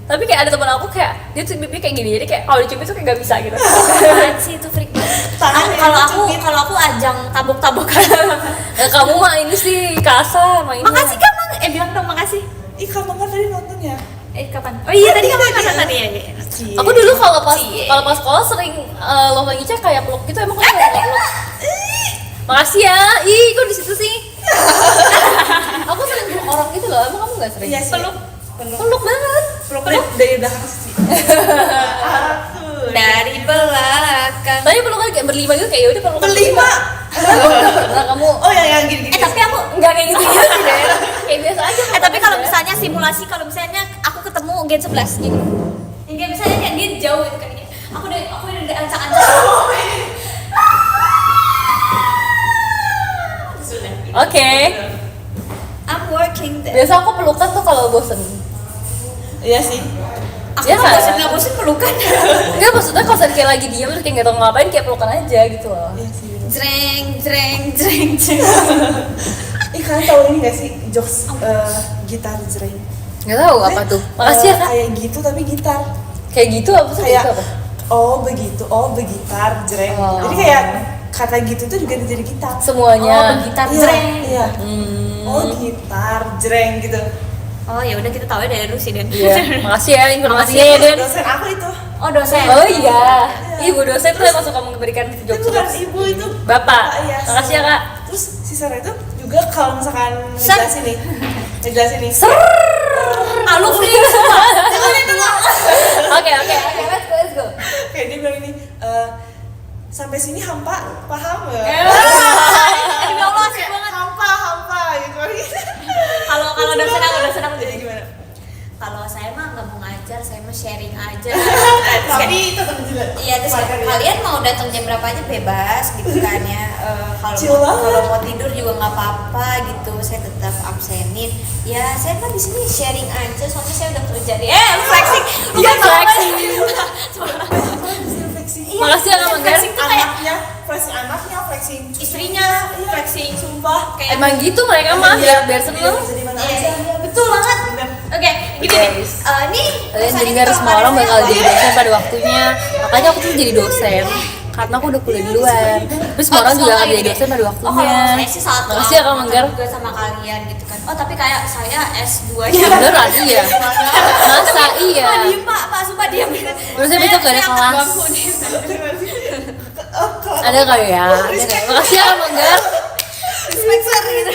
Tapi kayak ada teman aku kayak dia tuh pipi kayak gini, jadi kayak kalau dicubit tuh kayak gak bisa gitu. Apaan sih itu freak banget. Tangan Kalau aku ajang tabok-tabokan. Nah, kamu mah ini sih kasar mainnya. Makasih Kak Mang. Bilang dong makasih. Ih, kamu kan tadi nonton ya? Kapan? Oh iya tadi kamu nonton tadi ya. Aku dulu kalau pas Cie. sekolah sering lo lagi cek kayak peluk gitu emang kamu kayak peluk. Makasih ya. Ih, kok di situ sih? Aku sering peluk orang gitu loh. Emang kamu enggak sering? Iya sih. Peluk banget. Peluk dari belakang sih. Dari belakang. Tadi pelukan kayak berlima gitu kayak udah pelukan Berlima. Nah, kamu Oh yang gini-gini. Tapi aku enggak kayak gitu sih deh. Kayak biasa aja. tapi kalau misalnya simulasi kalau misalnya aku ketemu Gen 11 gitu. Yang kayak misalnya kayak dia jauh gitu kan. Aku udah ancang-ancang. Oke. I'm working there. Biasa aku pelukan tuh kalau bosen. Iya sih. Aku Ya, nggak kan? bosen pelukan. Enggak maksudnya kalau saya kayak lagi diam terus kayak nggak tahu ngapain kayak pelukan aja gitu loh. Iya sih. Jreng jreng jreng jreng. Ih, kalian tahu ini gak sih jokes gitar jreng? Nggak tahu apa tuh. Makasih ya kak. Kayak gitu tapi gitar. Kayak gitu apa sih? Kayak Gitu apa? oh begitu, oh begitar jreng. Oh. Jadi kayak kata gitu tuh juga jadi gitar. Semuanya. Gitar Iya, jreng. Iya. Hmm. Oh gitar jreng gitu. Oh ya udah kita tahu ya dari lu sih Den. Iya. Makasih ya informasinya ya Den. Dosen aku itu. Oh dosen. Oh iya. Ibu dosen tuh emang suka memberikan Itu jokes. bukan ibu itu. Bapak. Iya. Makasih ya kak. Terus si Sarah itu juga kalau misalkan Ser. ngejelasin nih. Alu freak sumpah. Oke, let's go. Kayak dia bilang ini sampai sini hampa paham nggak? Ya Allah asik banget. Hampa gitu. Kalau dosen aku Jadi gimana? Kalau saya mah nggak mau ngajar, saya mah sharing aja. Tapi tetap jelas. Iya terus kalian mau datang jam berapa aja bebas gitu kan ya. Chill Kalau banget. kalau mau tidur juga nggak apa-apa gitu. Saya tetap absenin. Ya saya mah di sini sharing aja. Soalnya saya udah kerja di. Flexing. Iya, flexing. Flexing. Iya, Makasih ya, Kak Manggar. flexing tuh kayak Anaknya, flexing istrinya flexing. sumpah. Kayak Emang gitu mereka mah biar seneng. Bisa di mana Iya, aja. betul banget. Bener. Oke, gini Oke, nih. guys. Nih Kalian rasanya dengar kalau semua orang pada bakal saya jadi dosen pada waktunya. Makanya aku tuh jadi dosen karena aku udah kuliah duluan. Terus semua orang juga akan jadi dosen pada Oh kalau waktunya. saya sih saat Makasih ya Kak Manggar. juga sama kalian gitu kan. Oh tapi kayak saya S2 Ya beneran iya. Masa iya. Pak diem pak, sumpah diem. Terus saya besok gak ada kelas. Ada kali ya. Ada kali. Makasih ya Kak Manggar. Spexer gitu.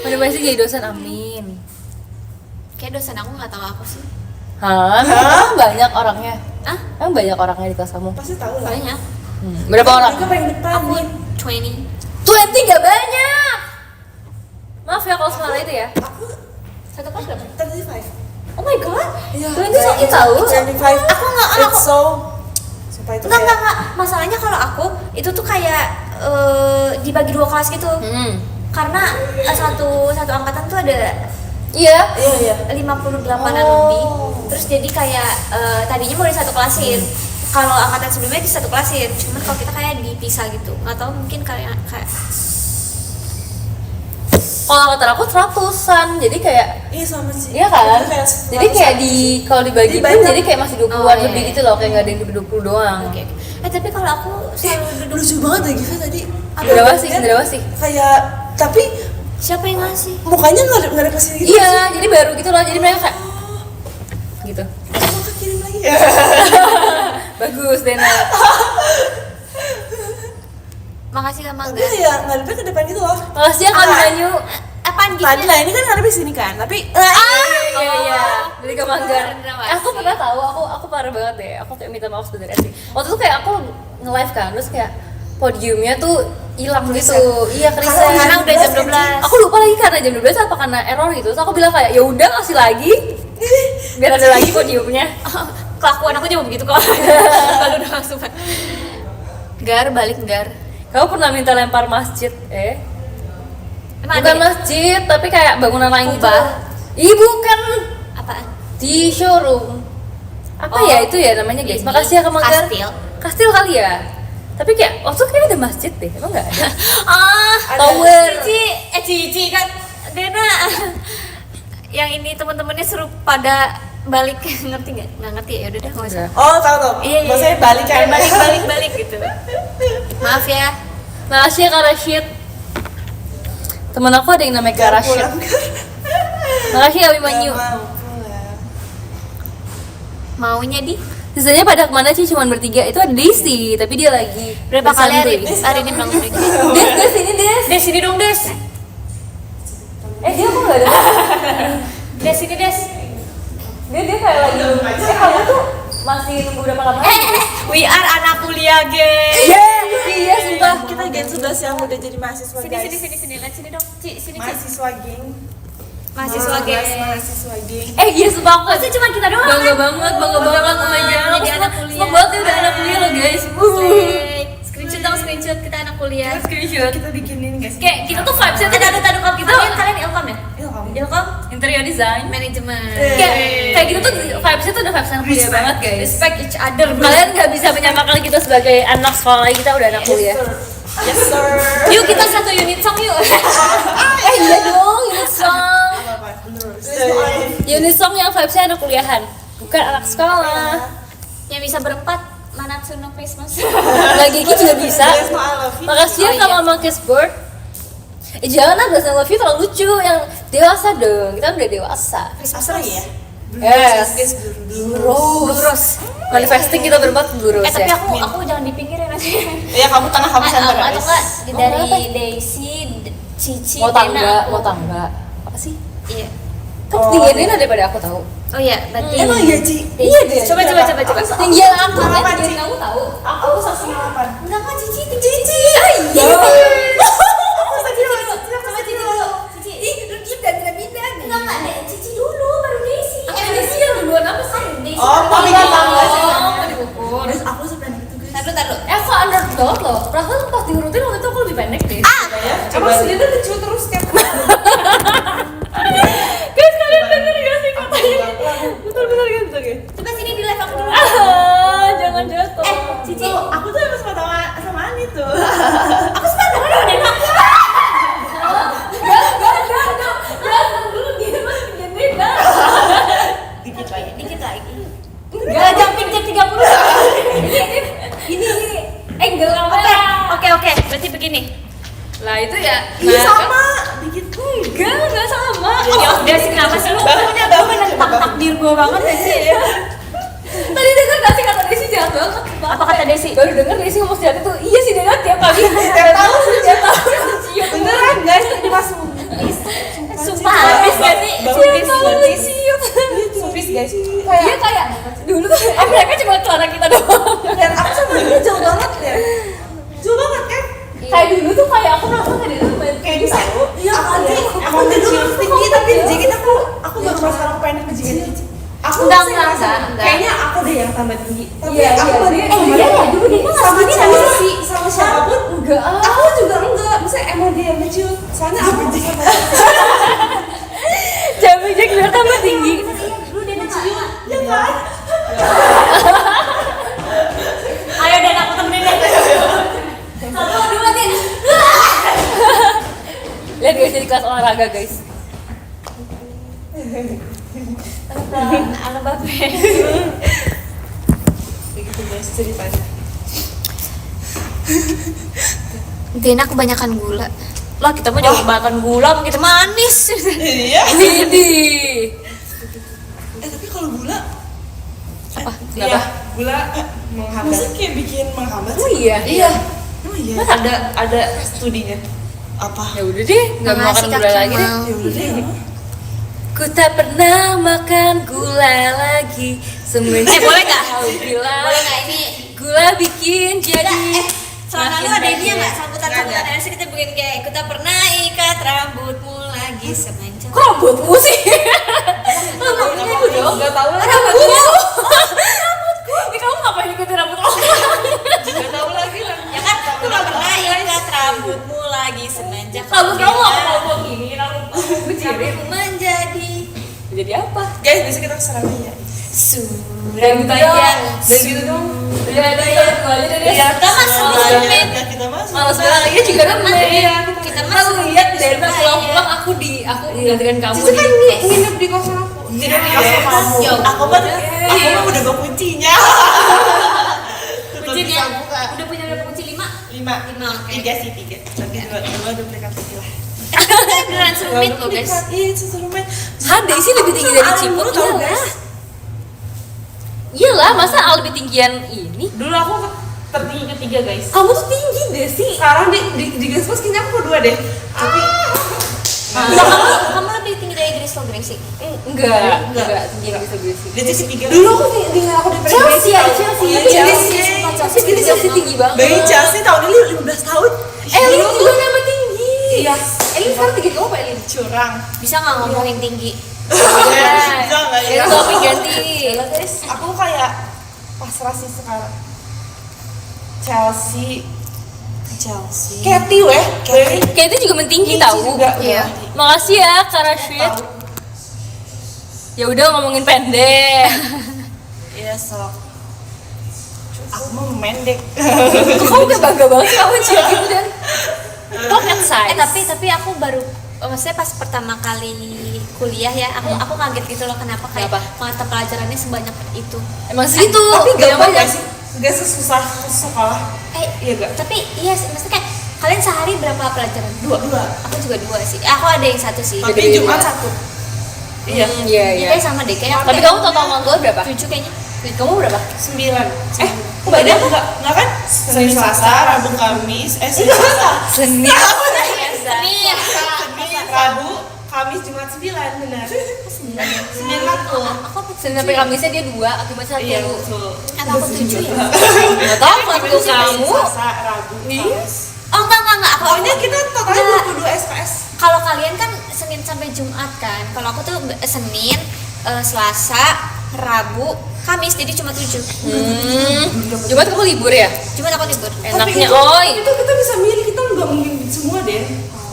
Udah pasti jadi dosen, amin. Kayak dosen aku nggak tahu aku sih. Hah? Emang banyak orangnya? Ah Emang banyak orangnya di kelas kamu? Pasti tahu lah. banyak. Berapa orang? Mereka paling depan Aku nih. 20. 20 gak banyak. Maaf ya kalau sekolah itu ya. Aku Satu kelas berapa? 35. Oh my god. Iya. 20 sakit tahu. 25. Aku nggak- It's so. Sumpah itu Enggak. kayak. Masalahnya kalau aku itu tuh kayak dibagi 2 kelas gitu. Karena satu angkatan tuh ada Iya. Iya. 58-an Oh. lebih. Terus jadi kayak tadinya mau di satu kelasin. Kalau angkatan sebelumnya di satu kelasin. Cuman kalau kita kayak dipisah gitu. Nggak tahu mungkin kayak Kalau kata aku 100-an, jadi kayak Iya sama sih. iya kan? Kayak Jadi kayak kalau dibagi pun banyak. jadi kayak masih 20-an Oh, iya, lebih iya. gitu loh, kayak nggak ada yang 20 doang. Oke. Tapi kalau aku selalu duduk. lucu banget ya Giva tadi. Cenderawasih. Kayak tapi Siapa yang ngasih? mukanya nggak ada kesini gitu. Iya, jadi baru gitu loh, jadi mereka kayak gitu. Maka kirim lagi. Bagus Dena. Makasih Kak Mangga. Enggak ya, ngadepnya ke depan gitu loh. Makasih ya Kak Banyu. Apaan gitu? Tadi lah ini kan ngadepnya sini kan, tapi Iya. Dari ke Manggar. Cendrawasih. Aku pernah tahu, aku parah banget deh. Aku kayak minta maaf sebenarnya sih. Waktu itu kayak aku nge-live kan, terus kayak podiumnya tuh hilang gitu. Iya, kriset. Karena udah jam 12. Aku lupa lagi karena jam 12 apa karena error gitu. Terus aku bilang kayak ya udah kasih lagi. Biar ada lagi podiumnya. Kelakuan aku juga begitu kok. Kalau udah langsung. Gar balik Gar. Kamu pernah minta lempar masjid? Emang Bukan ada? masjid, tapi kayak bangunan lain gitu. Kubah. Ih, bukan. Apaan? Di showroom. Apa Oh. ya itu ya namanya guys? Ini Makasih ya Kak Manggar. kastil. Kastil kali ya. Tapi kayak waktu itu kayaknya ada masjid deh, emang nggak ada? Tower. Cici kan Dena. Yang ini teman-temannya suruh pada balik ngerti nggak? Nggak ngerti ya udah dah nggak usah. oh tahu. Iya, iya. Maksudnya balik kan. Balik gitu. Maaf ya. Makasih ya Kak Rashid. Temen aku ada yang namanya Kak Rashid. Pulang. Makasih ya Wimanyu. Nggak mau pulang. Maunya di Sisanya pada kemana sih? Cuman bertiga. Itu ada Daisy, tapi dia lagi berapa kali hari bersantai. ini bilang mereka? Des ini Des. Des sini dong Des. Dia kok nggak ada? Des sini Des. Dia kayak lagi. Kamu tuh masih nunggu berapa lama? We are anak kuliah guys. Iya sumpah. Kita gen 11 yang udah jadi mahasiswa Sini guys. sini lihat sini dong. Sini Mahasiswa geng. Mahasiswa guys. Mahasiswa geng. Iya sumpah aku Pasti cuma kita doang. bangga banget, oh my god. Jadi Aku anak seneng kuliah. banget ya udah anak kuliah loh guys. Screenshot dong screenshot kita anak kuliah. Screenshot. Kita bikinin guys. Kayak kita tuh vibes-nya tuh Tadu kalau kita kalian ilkom ya? Ilkom. Ilkom interior design. manajemen. Kayak gitu tuh vibes-nya tuh udah vibes anak kuliah banget guys. Respect each other. Kalian nggak bisa menyamakan kita sebagai anak sekolah lagi, kita udah anak kuliah. Yes sir. Yuk kita satu unit song yuk. Iya dong, unit song. Unit song yang vibes-nya anak kuliahan, bukan anak sekolah. Yang bisa berempat Manatsu no Christmas. Lagi Gigi juga bisa. Makasih ya Oh, kalau sama Cashboard. Jangan lah, Girls I Love You terlalu lucu. Yang dewasa dong, kita udah dewasa. Christmas Apa terus. ya? Yes. Gurus. Manifesting kita berempat gurus Tapi ya. aku jangan di pinggir ya nanti. Ya kamu tengah kamu center Atau guys. enggak Mau dari apa? Daisy, Cici, Mau Dena, tangga, aku. Apa sih? Iya. Kan tinggiin daripada aku tahu. Oh iya, berarti Emang iya Ci? Iya deh. Coba. Tinggian aku Berapa, kan, Ci? kamu tahu. Aku 108. Enggak kan Cici tinggi Cici. Iya. Coba Cici dulu. Cici. Ih, lu diam dan pindah. Enggak, Cici dulu baru Daisy. Daisy yang duluan apa sih? Daisy. Oh, mau bikin tangga sih. Mau diukur. Guys, aku sependek itu guys. Taruh. Aku underdog loh. Perasaan pas diurutin waktu itu aku lebih pendek deh. Ya, coba sendiri tuh lucu terus tiap Guys, kalian denger gak sih katanya? Betul kan? Coba sini di live aku dulu. Jangan jatuh. Cici. Aku tuh emang suka sama Ani tuh. Aku suka dengan Dena. Dikit lagi. Dikit lagi. Enggak jumping jam 30. Ini. Enggak apa. Oke. Berarti begini. Lah itu ya. Iya nah, sama. Dikit. Enggak sama. Ya udah sih kenapa sih lu pokoknya menentang takdir gue banget ya sih. Tadi denger gak sih kata Desi jahat banget? Apa kata Desi? Baru denger Desi ngomong jahat itu. Iya sih dia tiap pagi. Tiap tahun sih Tiap tahun cium. Beneran guys, ini masuk. Sumpah habis gak sih? Tiap tahun dicium. Subis guys. Iya kayak dulu tuh mereka cuma celana kita doang. Dan aku sama dia jauh banget ya. Jauh banget kan? Kayak dulu tuh kayak aku merasa kayak dia tuh main Kayak bisa. Iya Aku kan? emang dulu tinggi tapi dijigit aku baru sekarang pengen ngejigit. Aku Enggak, sih enggak, ngerasa, enggak. kayaknya aku deh yang tambah tinggi. Tapi Iya, aku iya. baru Iya ya dulu dia nggak sama segini cewek tapi sih, sama siapapun Enggak. aku juga enggak, maksudnya emang dia yang kecil. Soalnya aku juga Jamie Jack biar tambah tinggi. dulu dia nggak. ya kan? Ayo dan aku temenin deh. Satu dua tiga. Lihat guys, jadi kelas olahraga guys. Ala babe. Begitu guys ceritanya. Dena kebanyakan gula. Lah kita mah jangan makan gula, kita manis. Iya. Ini. Tapi kalau gula Apa? iya, Kenapa? gula menghambat. Masa kayak bikin menghambat Oh sih? iya. Iya. Oh iya. Masa? Ada studinya. Apa? Ya udah deh, nggak mau makan Makasih, gula Kak lagi deh. Kamal. Ya udah deh. Ku tak pernah makan gula lagi. Semenjak boleh nggak? kau bilang Boleh nggak ini? gula bikin jadi Selama lu makin ada ini ya bahagia. nggak? Sambutan-sambutan LC kita bikin kayak ku tak pernah ikat rambutmu lagi semenjak. Kok rambutmu sih? Rambutnya aku dong. Enggak tahu lagi. Rambutku. Ini kamu ngapain ikutin rambut aku? Enggak tahu lagi lah. Ya kan? Ku tak pernah ikat rambutmu lagi semenjak. Rambut kamu bilang aku ngomong gini, rambut aku kecirin. rambutmu menjadi Jadi apa? Guys, besok kita kesana ya. Surabaya. Dan gitu dong. Surabaya itu aja deh. Iya, kita masuk Surabaya. Surabaya. Kita masuk. Malas bilangnya juga kan Iya, kita Aku masuk lihat di Derna Surabaya. pulang-pulang aku gantikan kamu Situ kan di nginep di kosan aku. Tidak di kosan kamu. Ya, Aku mah udah bawa kuncinya. Tutup Kuncinya bisa buka. udah punya berapa kunci? 5? 5. Lima, oke. 3 sih, 3. Tapi dua duplikat lah. Kita beneran serumit loh guys. Iya, itu serumit. Hade sih lebih tinggi dari Ciput. Tahu Iyalah. guys. Iyalah, masa Al lebih tinggian ini? Dulu aku tertinggi ketiga guys. Kamu tuh tinggi deh sih. Sekarang di Gaspos kayaknya aku kedua deh. Tapi Kamu lebih tinggi dari Grace lo Grace sih. Enggak tinggi yang bisa gue sih. dia sih tiga. Dulu aku dengar aku di Chelsea ada Chelsea. Iya, Tapi Chelsea. Chelsea tinggi banget. Bayi Chelsea tahun ini 15 tahun. Elin juga nambah tinggi. Iya. Elin sekarang tinggi kamu apa Elin? Curang. Bisa nggak ngomongin tinggi? Bisa nggak ya? Itu topik ganti. Guys, aku kayak pasrah sih sekarang. Chelsea. Katy weh. Kayak itu juga mentinggi tahu. Iya. Makasih ya Kak Rashid. Ya udah ngomongin pendek. Iya sok. Aku mau mendek. Kamu udah bangga banget sih kamu gitu dan pocket size. Tapi aku baru maksudnya pas pertama kali kuliah ya, aku kaget gitu loh kenapa kayak Kenapa? mata pelajarannya sebanyak itu. Emang segitu. Tapi gampang banyak. gak sih? Gak susah sekolah. Iya gak? tapi iya sih, maksudnya kayak kalian sehari berapa pelajaran? 2. Aku juga 2 sih. Aku ada yang 1 sih. Tapi Beda-beda. Jumat 1. Iya. Iya Iya kayak sama deh kayak. Tapi kamu total nonton berapa? 7 kayaknya. Kamu berapa? 9. Beda enggak kan? Senin Selasa, Rabu, Kamis, Senin Selasa. Senin. Senin. Rabu, Kamis, Jumat 9 benar. 9 aku. Senin sampai Kamisnya dia 2, akibat 1. Iya betul. Apa aku 7 ya? Enggak tahu waktu kamu. Selasa, Rabu, Kamis. Oh enggak. Pokoknya kita totalnya 22 SKS. Kalau kalian kan Senin sampai Jumat kan. Kalau aku tuh Senin, Selasa, Rabu, Kamis, jadi cuma 7. Jumat kamu libur ya? Jumat aku libur. Enaknya itu, oi. itu kita bisa milih, kita nggak mungkin semua deh.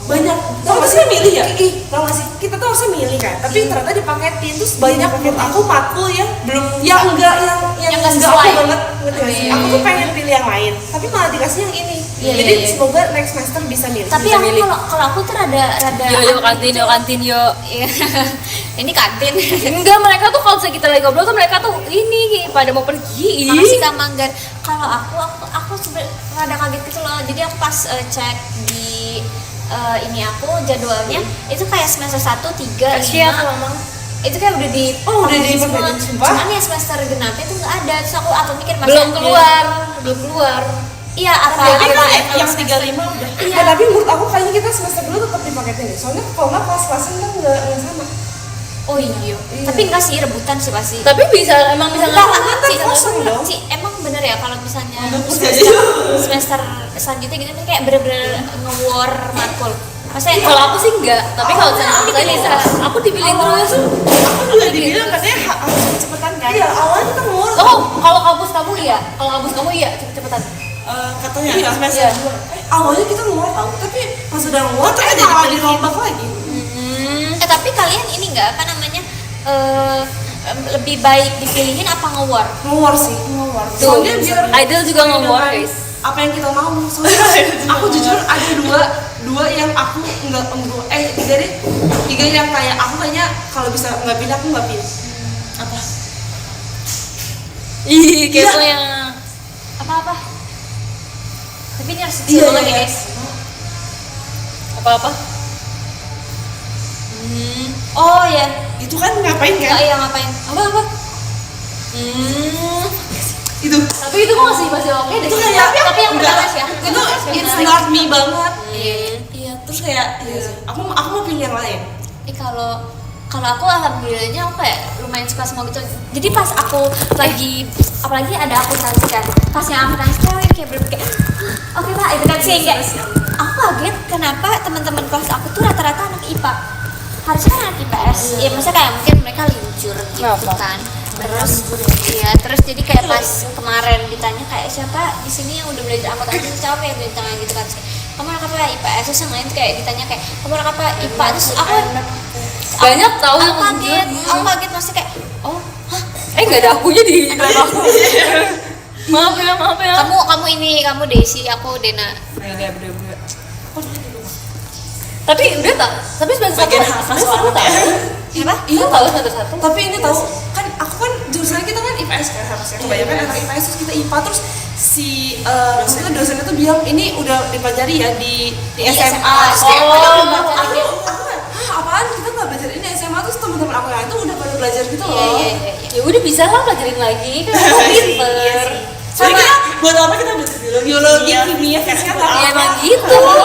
Banyak. Tau gak sih milih ya? Tau gak sih? Kita tuh harusnya milih kan. Tapi ternyata dipaketin terus banyak menurut aku matkul yang belum yang enggak Yang nggak enggak sesuai. aku banget. Ngerti nggak sih? Aku tuh pengen pilih yang lain, tapi malah dikasih yang ini. Iya, Jadi iya. semoga next semester bisa milih. Tapi Bisa aku milih. kalau aku tuh rada Yuk kantin yuk. Iya. Ini kantin. Enggak, mereka tuh kalau misalnya kita lagi ngobrol tuh mereka tuh ini pada mau pergi. Makasih Kak Manggar. Kalau aku sebenarnya rada kaget gitu loh. Jadi aku pas cek di ini aku jadwalnya itu kayak semester 1, 3, Kasihan 5. Mamang. Itu kayak udah di Oh, udah di di- semua. sumpah? Cuman ya semester genapnya tuh nggak ada. Terus aku mikir masa Belum keluar. Iya apa Jadi apa kan yang 35 udah. Iya. Tapi menurut aku kayaknya kita semester dulu tetap dipaketin deh. Soalnya kalau nggak kelas-kelasnya kan nggak sama. Oh iya. Tapi enggak sih rebutan sih pasti. Tapi emang bisa Enggak, nggak? Ci, kosong dong. Ci, emang bener ya kalau misalnya Nggak semester selanjutnya gitu tuh kayak bener-bener nge-war matkul. Maksudnya Kalau aku sih enggak, tapi kalau misalnya aku tadi aku dipilih terus. Aku juga dibilang katanya harus cepetan kan? Iya, awalnya kita mau. Oh, kalau kampus kamu iya, kalau kampus kamu iya cepet-cepetan. Katanya semester Iya. 2. Awalnya kita mau tahu, tapi pas udah mau terus malah dirombak lagi. tapi kalian ini enggak apa namanya lebih baik dipilihin apa nge-war? Ngewar sih, ngewar. Tuh, Soalnya biar Idol juga ngomong dengan guys. apa yang kita mau. Soalnya aku jujur ada 2 2 yang aku tiga yang kayak aku kayaknya kalau bisa nggak pindah aku nggak pilih. Apa? Ih, kayak Iya. tuh yang Apa-apa. Tapi ini harus Iya, kecil banget iya. ya guys. apa-apa. Oh ya. Itu kan ngapain Oh kan? iya ngapain? Apa-apa. Itu. Tapi itu masih oke deh. Itu kayak Tapi yang enggak, pertama sih ya. itu it's not me banget. Iya. Iya, terus kayak iya sih. Aku mau pilih yang lain. Kalau aku alhamdulillahnya aku kayak lumayan suka semua gitu. Jadi pas aku lagi apalagi ada akuntansi kan. Pas yang akuntansi cewek kayak bener kayak oke Pak, itu kan sih kayak aku kaget kenapa teman-teman kelas aku tuh rata-rata anak IPA. Harusnya kan anak IPS. Ya maksudnya kayak mungkin mereka lincur gitu Kenapa? kan. Terus jadi kayak pas kemarin ditanya kayak siapa di sini yang udah belajar akuntansi siapa yang ditanya gitu kan. Kamu anak apa IPS, terus yang lain tuh kayak ditanya kayak kamu anak apa IPA, terus aku Banyak tahu yang aku kaget masih kayak oh hah nggak ada akunya di belakang aku. maaf ya. kamu Desi, aku Dena. Iya, bener-bener. Tapi udah tak, tapi semester Bagian satu, hafal semester soalnya. satu tahu. Siapa? Iya tahu semester satu. Tapi ini tahu kan aku kan jurusan kita kan IPS kan harusnya kebanyakan anak IPS terus kita IPA terus si maksudnya dosennya tuh bilang ini udah dipelajari ya di SMA. Terus kayak Oh. aku kan, apaan kita nggak belajar ini SMA terus teman-teman aku yang itu udah pada belajar gitu loh. Iya. Ya udah bisa lah pelajarin lagi kan aku pinter. Soalnya kita buat apa kita belajar biologi, kimia, fisika nggak Ya apa. emang gitu. Bro,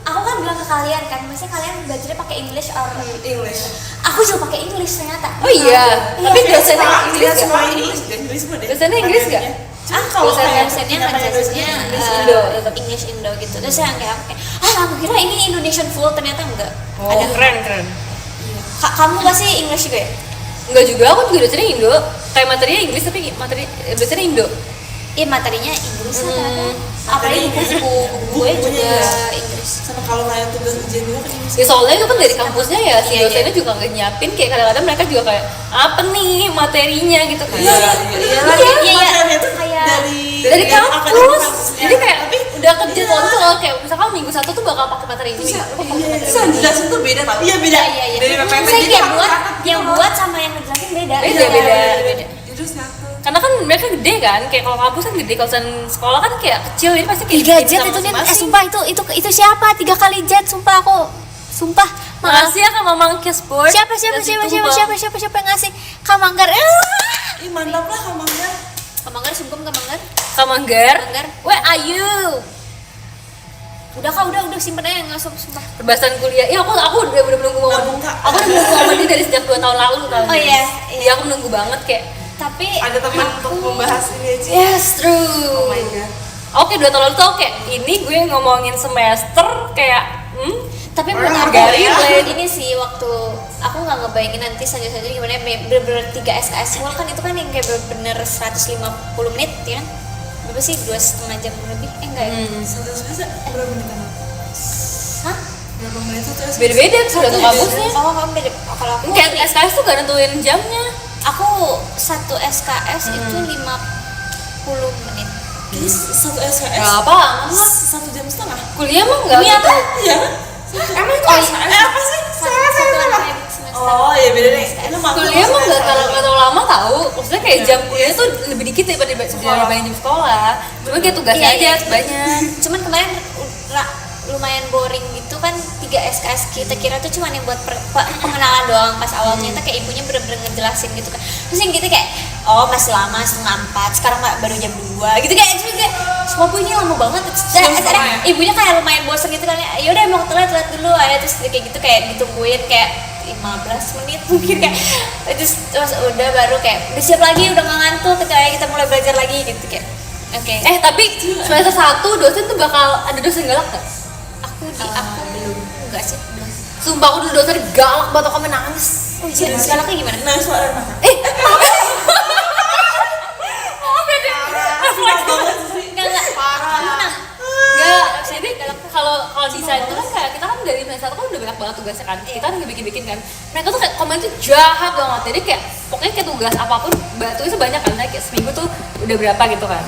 aku kan bilang ke kalian kan, maksudnya kalian belajarnya pakai English or English. aku juga pakai English ternyata. Oh iya, tapi dosennya Inggris Kita nggak? semua English semua deh. Dosennya Inggris nggak? Kalau Dosennya ngajarinnya Indo, tetap. English Indo gitu. Terus yang kayak aku kayak aku kira ini Indonesian full, ternyata enggak. Oh, Ada keren. Kamu pasti English juga ya? Enggak juga, aku juga dosennya Indo. Kayak materinya Inggris tapi dosennya Indo. Iya materinya Inggris kan. Apalagi Materi- buku gue juga Bukunya Inggris. sama kalau kayak tugas ujian juga kan English. Ya soalnya itu kan dari kampusnya ya, si Iya, dosennya juga nggak nyiapin, kayak kadang-kadang mereka juga kayak apa nih materinya gitu kan. Iya, materinya tuh Kayak Dari kampus. Jadi kayak tapi udah kerja tuh loh, kayak misalkan minggu satu tuh bakal pakai materi ini. Lu pakai materi terus yang ini. jelasin tuh beda tau? Iya beda. Iya. Dari PPT Maksudnya jadi yang buat satu-satu yang gitu. buat sama yang ngejelasin beda. Beda. Jadi satu. Karena kan mereka gede kan, kayak kalau kampus kan gede, kalau sekolah kan kayak kecil, jadi pasti kayak 3 bikin jet sama itu nih, masing-masing. sumpah itu siapa 3 kali jet, sumpah aku maaf. Makasih ya Kak Mamang Cashboard. Siapa yang ngasih Kamanggar? Ih mantap lah kamangnya. Kamanggar sungkem Kamanggar. Kamanggar. Kamanggar. Where are you? Udah simpen aja nggak sumpah. Perbahasan kuliah. Ya aku udah menunggu momen. Nabung, Kak. Aku udah menunggu momen ini dari sejak 2 tahun lalu kan. Oh, iya. Iya aku menunggu banget kayak. Tapi Ada teman untuk membahas ini aja. Yes, true. Oh my god. Oke, 2 tahun lalu tuh kayak ini gue ngomongin semester kayak tapi Orang menurut harga aku ya. ini sih waktu aku nggak ngebayangin nanti selanjutnya gimana bener-bener 3 SKS semua kan itu kan yang kayak bener-bener 150 menit ya kan berapa sih 2,5 jam lebih enggak ya Satu semester berapa menit kamu? hah Berapa menit satu semester? beda-beda tergantung kampusnya. oh kamu beda kalau aku Kayak SKS tuh gak nentuin jamnya. aku satu SKS itu 50 menit Jadi satu SKS. Gak apa, Satu jam setengah. kuliah mah enggak. Iya kan? Iya kan? Emang itu SKS? Apa sih? satu kredit semester Oh iya beda nih. Itu maklum Kuliah mah SKS. nggak terlalu lama tahu. Maksudnya kayak jam kuliah tuh lebih dikit daripada dibanding jam sekolah. Cuma kayak tugasnya Iya, aja iya. banyak. Cuman kemarin lumayan boring gitu kan 3 SKS kita kira tuh cuman yang buat pengenalan doang pas awalnya itu kayak ibunya bener-bener ngejelasin gitu kan terus yang gitu kayak oh masih lama 3:30 sekarang baru jam 2 gitu kayak juga semua bu ini lama banget ya? ibunya kayak lumayan bosan gitu kan ya udah emang telat dulu aja terus kayak gitu kayak ditungguin kayak 15 menit mungkin kayak terus udah baru kayak udah siap lagi udah nggak ngantuk kayak kita mulai belajar lagi gitu kayak oke. Tapi semester 1 dosen tuh bakal ada dosen galak gak? Aku belum enggak sih belum. Sumpah aku dulu dosen galak banget, aku sampe nangis. Oh iya, galaknya gimana? Nah suara mana? Enggak. Parah. Enggak, jadi kalau desain itu kan kayak kita kan dari semester 1 kan udah banyak banget tugasnya kan. Kita kan bikin kan. Mereka tuh kayak komen tuh jahat banget. Jadi kayak pokoknya kayak tugas apapun tugasnya banyak kan. Kayak seminggu tuh udah berapa gitu kan.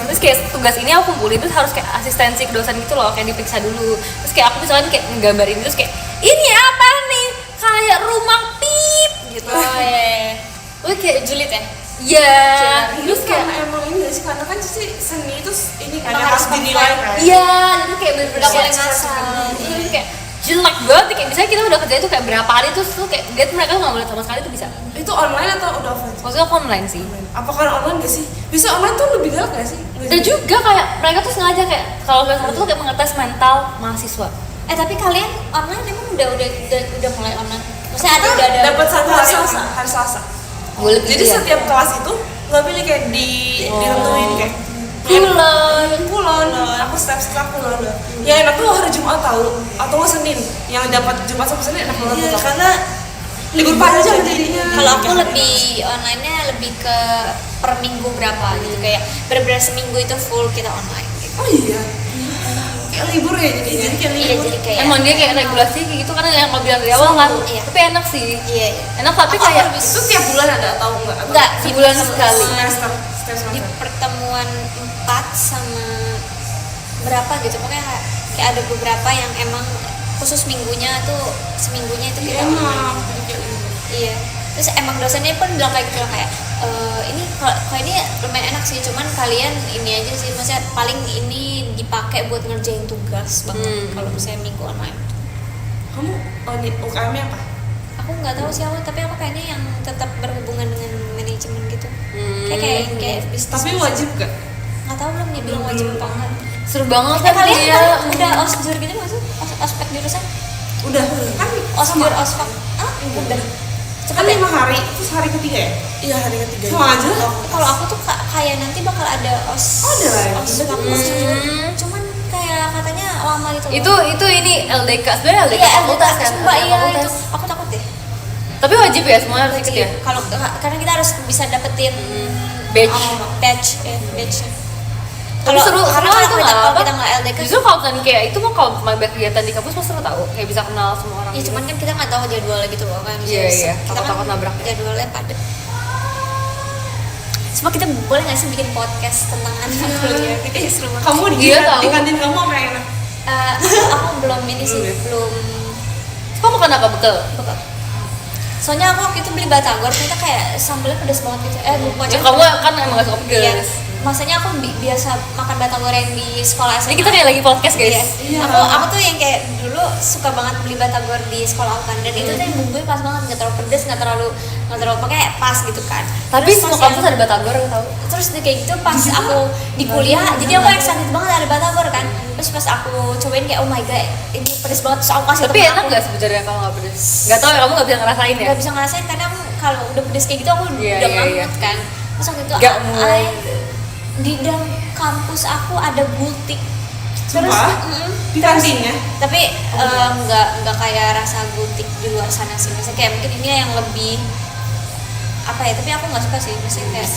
Terus kayak tugas ini aku kumpulin terus harus kayak asistensi ke dosen gitu loh, kayak diperiksa dulu. Terus kayak aku misalkan kayak nggambarin terus kayak ini apa nih? Kayak rumah pip gitu. Oh iya. Lu kayak julid ya? Iya. Terus Terus kayak emang ini gak sih, karena kan seni itu ini kan Emang yang harus harus dinilai kan. iya, jadi kayak bener-bener Nggak boleh kayak ngasal. Iya, terus kayak jelek banget kayak misalnya kita udah kerja itu kayak berapa hari terus tuh kayak dia tuh mereka tuh nggak boleh sama sekali tuh bisa. Itu online atau udah offline? Maksudnya aku online sih. Apa karena online gak sih? Bisa online tuh lebih galak gak sih? Dan juga kayak mereka tuh sengaja kayak kalau semester satu tuh kayak mengetes mental mahasiswa. Tapi kalian online emang udah mulai online? Maksudnya udah ada dapat satu hari hari Selasa. Boleh Jadi setiap kelas itu nggak pilih kayak ditentuin kayak kulon, aku step kulon. Ya enak tuh hari Jumat tahu atau nggak Senin, yang dapat Jumat sampai Senin enak banget tuh. Karena libur panjang jadinya. Kalau aku lebih online-nya lebih ke per minggu berapa gitu, kayak bener-bener seminggu itu full kita online gitu. Oh iya. Kayak libur ya jadi kayak Iya, libur. jadi kayak emang dia kayak regulasi kayak gitu karena yang kau bilang dari awal kan. Iya. Tapi enak sih. iya. Enak tapi Aku kayak lebih Itu tiap bulan ada atau enggak? Enggak, sebulan sekali. Semester, setiap di semester. pertemuan 4 sama berapa gitu, pokoknya kayak ada beberapa yang emang khusus minggunya tuh, seminggunya itu kita Enak. online. Iya. Terus emang dosennya pun bilang kayak gitu kayak ini kalau ini lumayan enak sih, cuman kalian ini aja sih, maksudnya paling ini dipakai buat ngerjain tugas banget kalau misalnya minggu online. Kamu UKM-nya apa? Aku nggak tahu sih awal, tapi aku kayaknya yang tetap berhubungan dengan manajemen gitu. Kayak bisnis. Tapi wajib gak? Nggak tahu belum dia bilang wajib apa enggak. seru banget Eh, kan kalian dia. udah osjur gitu nggak sih? Ospek jurusan? Udah kan Osjur, ospek? Udah. kan 5 hari, terus hari ketiga ya? Iya hari ketiga. Sama aja. Kalau aku tuh kayak nanti bakal ada Ada lagi. ospek osjur. Cuman kayak katanya lama gitu loh. Itu ini LDK sebenarnya LDK Iya, fakultas kan. Mbak, iya Fakultas. itu. Aku takut deh. Tapi wajib ya semuanya harus ikut ya. Kalau karena kita harus bisa dapetin Badge. badge. Tapi seru karena semua itu kalau nggak apa. kita nggak LDK, Justru kalau misalnya kayak itu mah kalau banyak kegiatan di kampus pasti seru tahu kayak bisa kenal semua orang. ya cuman kan kita nggak tahu jadwalnya gitu loh kan. Iya, Kita takut-takut nabrak. jadwalnya padat. Cuma kita boleh nggak sih bikin podcast tentang anak kuliah? Kita seru banget. Kamu di Iya, tahu. di kantin kamu apa yang enak? Aku belum ini sih, belum. Kamu makan apa betul? Buka. Soalnya aku waktu itu beli batagor, ternyata kayak sambalnya pedas banget gitu. Bukan Ya, kamu kan emang gak suka Iya. pedas. Maksudnya aku biasa makan batagor yang di sekolah SMA. Jadi kita kayak lagi podcast guys. Iya. Aku tuh yang kayak dulu suka banget beli batagor di sekolah aku kan, dan itu tuh yang bumbunya pas banget, nggak terlalu pedas, nggak terlalu pakai pas gitu kan. Tapi Terus semua pas kampus yang- ada batagor aku tahu. terus kayak gitu pas aku di kuliah, jadi aku excited banget ada batagor kan. Terus pas aku cobain kayak oh my god ini pedas banget, terus aku kasih Tapi temen enak aku. nggak sebenarnya kalau nggak pedas? Nggak tahu ya, kamu nggak bisa ngerasain ya. Nggak bisa ngerasain karena kalau udah pedas kayak gitu aku Iya, udah iya, iya. ngangut kan. Terus waktu itu Nggak mulai. di dalam kampus aku ada gultik. Terus Sumpah? Di kantinnya? tapi nggak kayak rasa gultik di luar sana sih, maksudnya kayak mungkin ini yang lebih apa ya, tapi aku nggak suka sih, maksudnya kayak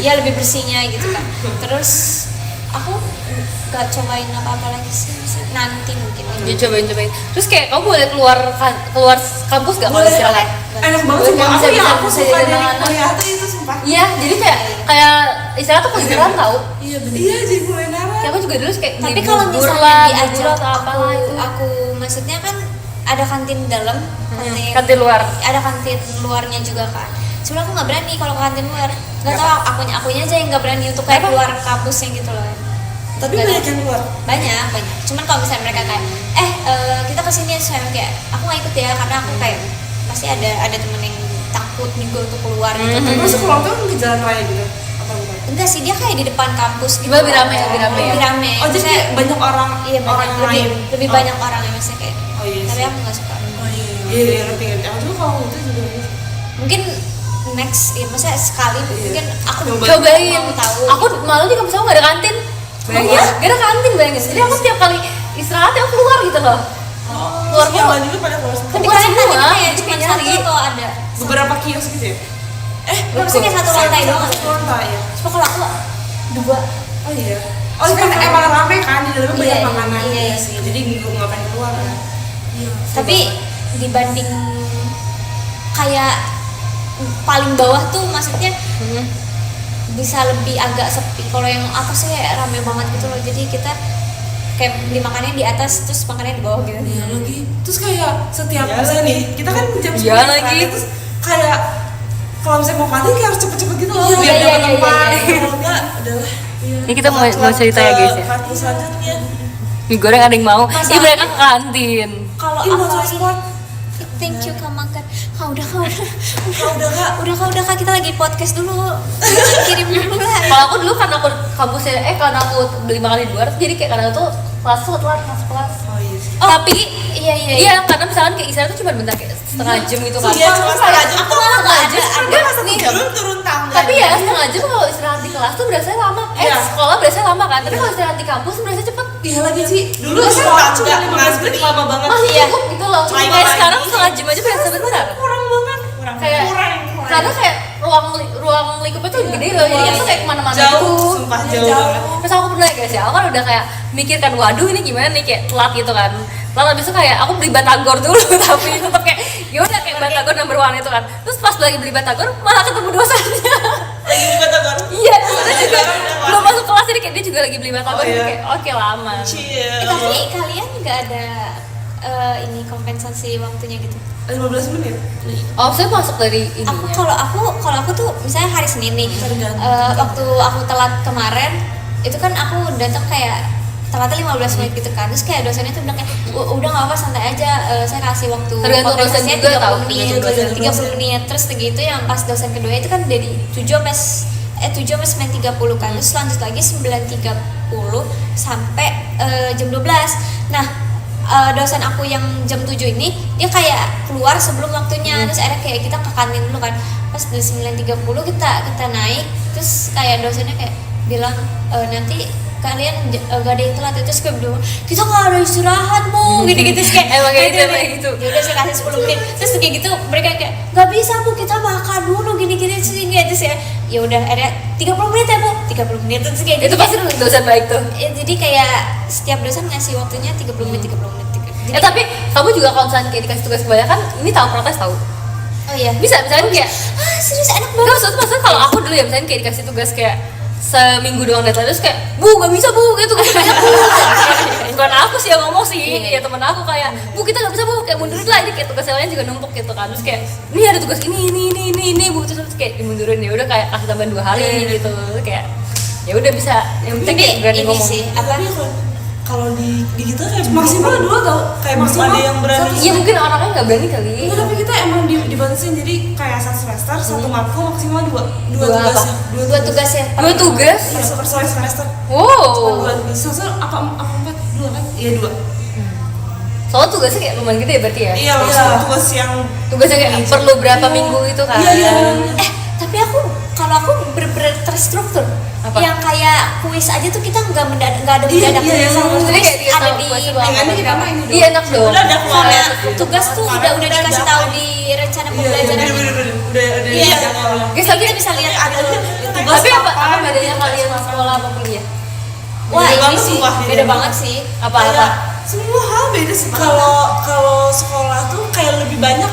ya lebih bersihnya gitu kan. Terus aku nggak cobain apa-apa lagi sih, maksudnya nanti mungkin Ya cobain. Terus kayak kamu boleh keluar kampus nggak kalau Boleh. istirahat? Enak banget Boleh, sumpah. bisa- Aku yang bisa- aku bisa suka jadi dari anak-anak. kuliah tuh itu sumpah. Iya, jadi kayak istirahat tuh kulineran tau. Iya bener. Iya jadi kulineran. Ya aku juga dulu kayak tapi beli kalau bubur misalnya lah, diajak bubur atau apalah itu. aku maksudnya kan ada kantin dalam, Kantin luar. ada kantin luarnya juga kan. Sebenarnya aku nggak berani kalau ke kantin luar, nggak tahu akunya aja yang nggak berani untuk kayak keluar kampusnya gitu loh. Tapi Nggak banyak tahu. yang keluar. banyak cuman kalau misalnya mereka kayak kita kesini saya kayak aku nggak ikut ya, karena aku kayak pasti ada temen yang takut juga untuk keluar gitu. Terus keluar tuh ke jalan raya gitu. Apa bukan? Enggak sih, dia kayak di depan kampus gitu. Lebih rame, lebih rame ya? Lebih rame. Oh jadi Maksudnya, kayak banyak orang iya orang banyak, yang lebih, lain. lebih Oh. banyak orang yang maksudnya kayak. Oh iya. Tapi sih. aku nggak suka. Oh iya ngerti. Aku juga kalau itu juga gitu. Mungkin next, ya, maksudnya sekali mungkin aku Cobain. mau tahu. Aku malu di kampus aku nggak ada kantin. Bayangin, nggak ada kantin bayangin. Jadi aku tiap kali istirahat ya aku keluar gitu loh. Keluar Terus yang mulu. lain juga pada keluar semua. Tapi Bukan kalian semua, kantinnya kayak jadi cuma kayak satu nyari. atau ada? Beberapa kios gitu ya. Maksudnya kayak satu lantai doang. Satu lantai ya. Cuma kalau aku dua. Oh iya. Oh kan emang rame kan di dalamnya banyak Iya, makanan. iya sih. Jadi gue ngapain keluar kan. Iya. Tapi dibanding kayak paling bawah tuh maksudnya bisa lebih agak sepi. Kalau yang atas sih kayak rame banget gitu loh, jadi kita kayak beli makannya di atas terus makannya di bawah gitu. Iya lagi. Terus kayak setiap misalnya nih, kita kan jam Iya 10 lagi. terus kayak kalau misalnya mau mandi kayak harus cepet-cepet gitu loh, biar iya, dapat iya, tempat. iya, iya. Kalau enggak, udahlah. Ini kita mau cerita ya, guys, ya. Kartu selanjutnya. Mie goreng ada yang mau. Masa- Ih, mereka ke kantin. Kalau Ih, mau apa transport. thank you Kak Makan. Udah Udah Kak. kita lagi podcast dulu. Kirim dulu lah. Kalau aku dulu karena aku kampusnya karena aku beli makan di luar, jadi kayak kadang tuh kelas tuh telat masuk kelas. Oh iya sih. Tapi Iya. karena misalkan kayak istirahat tuh cuma bentar kayak setengah jam gitu kan. Iya, cuma setengah jam. Aku malah nggak ada. Enggak, nih. Turun tangga. Tapi ya setengah jam kalau istirahat di kelas tuh berasa lama. Iya. Sekolah berasa lama kan. Tapi kalau istirahat di kampus berasa cepet. Iya lagi sih. Dulu Terus sekolah kan juga ngantri lama banget. Masih Iya. cukup gitu loh. Cuma Kayak lagi. sekarang setengah jam aja berasa bentar. Kurang banget. Kayak karena kayak ruang lingkupnya tuh gede loh. Jadi aku kayak kemana-mana jauh, gitu. sumpah jauh banget. Terus aku pernah guys ya, aku kan udah kayak mikirkan waduh ini gimana nih kayak telat gitu kan. Lalu abis itu kayak aku beli batagor dulu tapi tetap kayak yaudah kayak batagor number one itu kan. Terus pas lagi beli batagor malah ketemu dosennya. Lagi buka tagar. Iya, dosennya juga belum masuk kelas jadi kayak dia juga lagi beli batagor. Oh, iya. Jadi kayak oke lama. Cie. Tapi kalian nggak ada ini kompensasi waktunya gitu? 15 menit. Oh, saya masuk dari Aku ininya. kalau aku tuh misalnya hari Senin nih, Tergantung. waktu aku telat kemarin itu kan aku datang kayak telatnya 15 menit gitu kan, terus kayak dosennya tuh bilang kayak udah nggak apa santai aja, saya kasih waktu Tergantung dosen kompensasinya juga tahu, 30 menit, tergantung dosen. 30 menit terus begitu yang pas dosen kedua itu kan dari 7 sampai 9.30 kan, terus lanjut lagi 9.30 sampai jam 12. Nah dosen aku yang jam 7 ini dia kayak keluar sebelum waktunya, terus akhirnya kayak kita ke kantin dulu kan, pas dari 9.30 kita naik, terus kayak dosennya kayak bilang nanti kalian gak ada yang telat, terus gue bilang kita gak ada istirahat Bu, gitu-gitu sih kayak Emang kayak gitu. ya udah saya kasih 10 menit, terus kayak gitu mereka kayak gak bisa Bu, kita makan dulu gini-gini sini, terus ya udah akhirnya 30 menit ya Bu, 30 menit terus kayak Itu gitu. pasti dosen baik tuh. Jadi kayak setiap dosen ngasih waktunya 30 menit 30 menit. Jadi, Tapi kamu juga kalau misalnya kayak dikasih tugas kebanyakan, ini tahu protes tahu. oh iya. Bisa misalnya kayak Serius enak enggak banget. maksudnya kalau aku dulu ya misalnya kayak dikasih tugas kayak seminggu doang deadline terus kayak Bu gak bisa Bu, kayak tugas banyak Bu. Bukan aku sih yang ngomong sih, ya temen aku kayak Bu kita gak bisa Bu, kayak mundurin lah, ini kayak tugas yang lain juga numpuk gitu kan. Terus kayak ini ada tugas ini Bu, terus kayak dimundurin, ya udah kayak kasih tambahan 2 hari gitu. Terus kayak ya udah bisa, yang penting Tapi kayak berani ini ngomong. sih apa? Tapi kalau di kita kayak maksimal 2 tau, kayak maksimal ada yang berani. Iya mungkin orangnya nggak berani kali. Enggak, tapi kita emang dibatasin, jadi kayak satu semester satu matkul maksimal dua Dua tugas apa? ya. 2 tugas ya. Dua tugas? per semester. Wow. 2 tugas. Semester apa 4? 2 kan? Iya 2. Soalnya tugasnya kayak lumayan gede ya berarti ya. Iya, maksudnya tugas yang Tugasnya kayak perlu berapa minggu itu kan. Iya. Tapi kalau aku bener-bener terstruktur. Apa? Yang kayak kuis aja tuh kita nggak ada mendadak. iya, Sama iya. Jadi kayak dia ada tahu di kuis yang ini pertama ini Iya enak dong. Udah ada sama keluarnya. tugas tuh udah dikasih tahu di rencana pembelajaran. Udah Iya. Guys, Tapi kita bisa lihat ada tugas Tapi apa bedanya kalian sekolah apa kuliah? Wah, Beda ini banget, sih sumpah, beda banget sih. Apa-apa? semua hal beda sih. Kalau sekolah tuh kayak lebih banyak,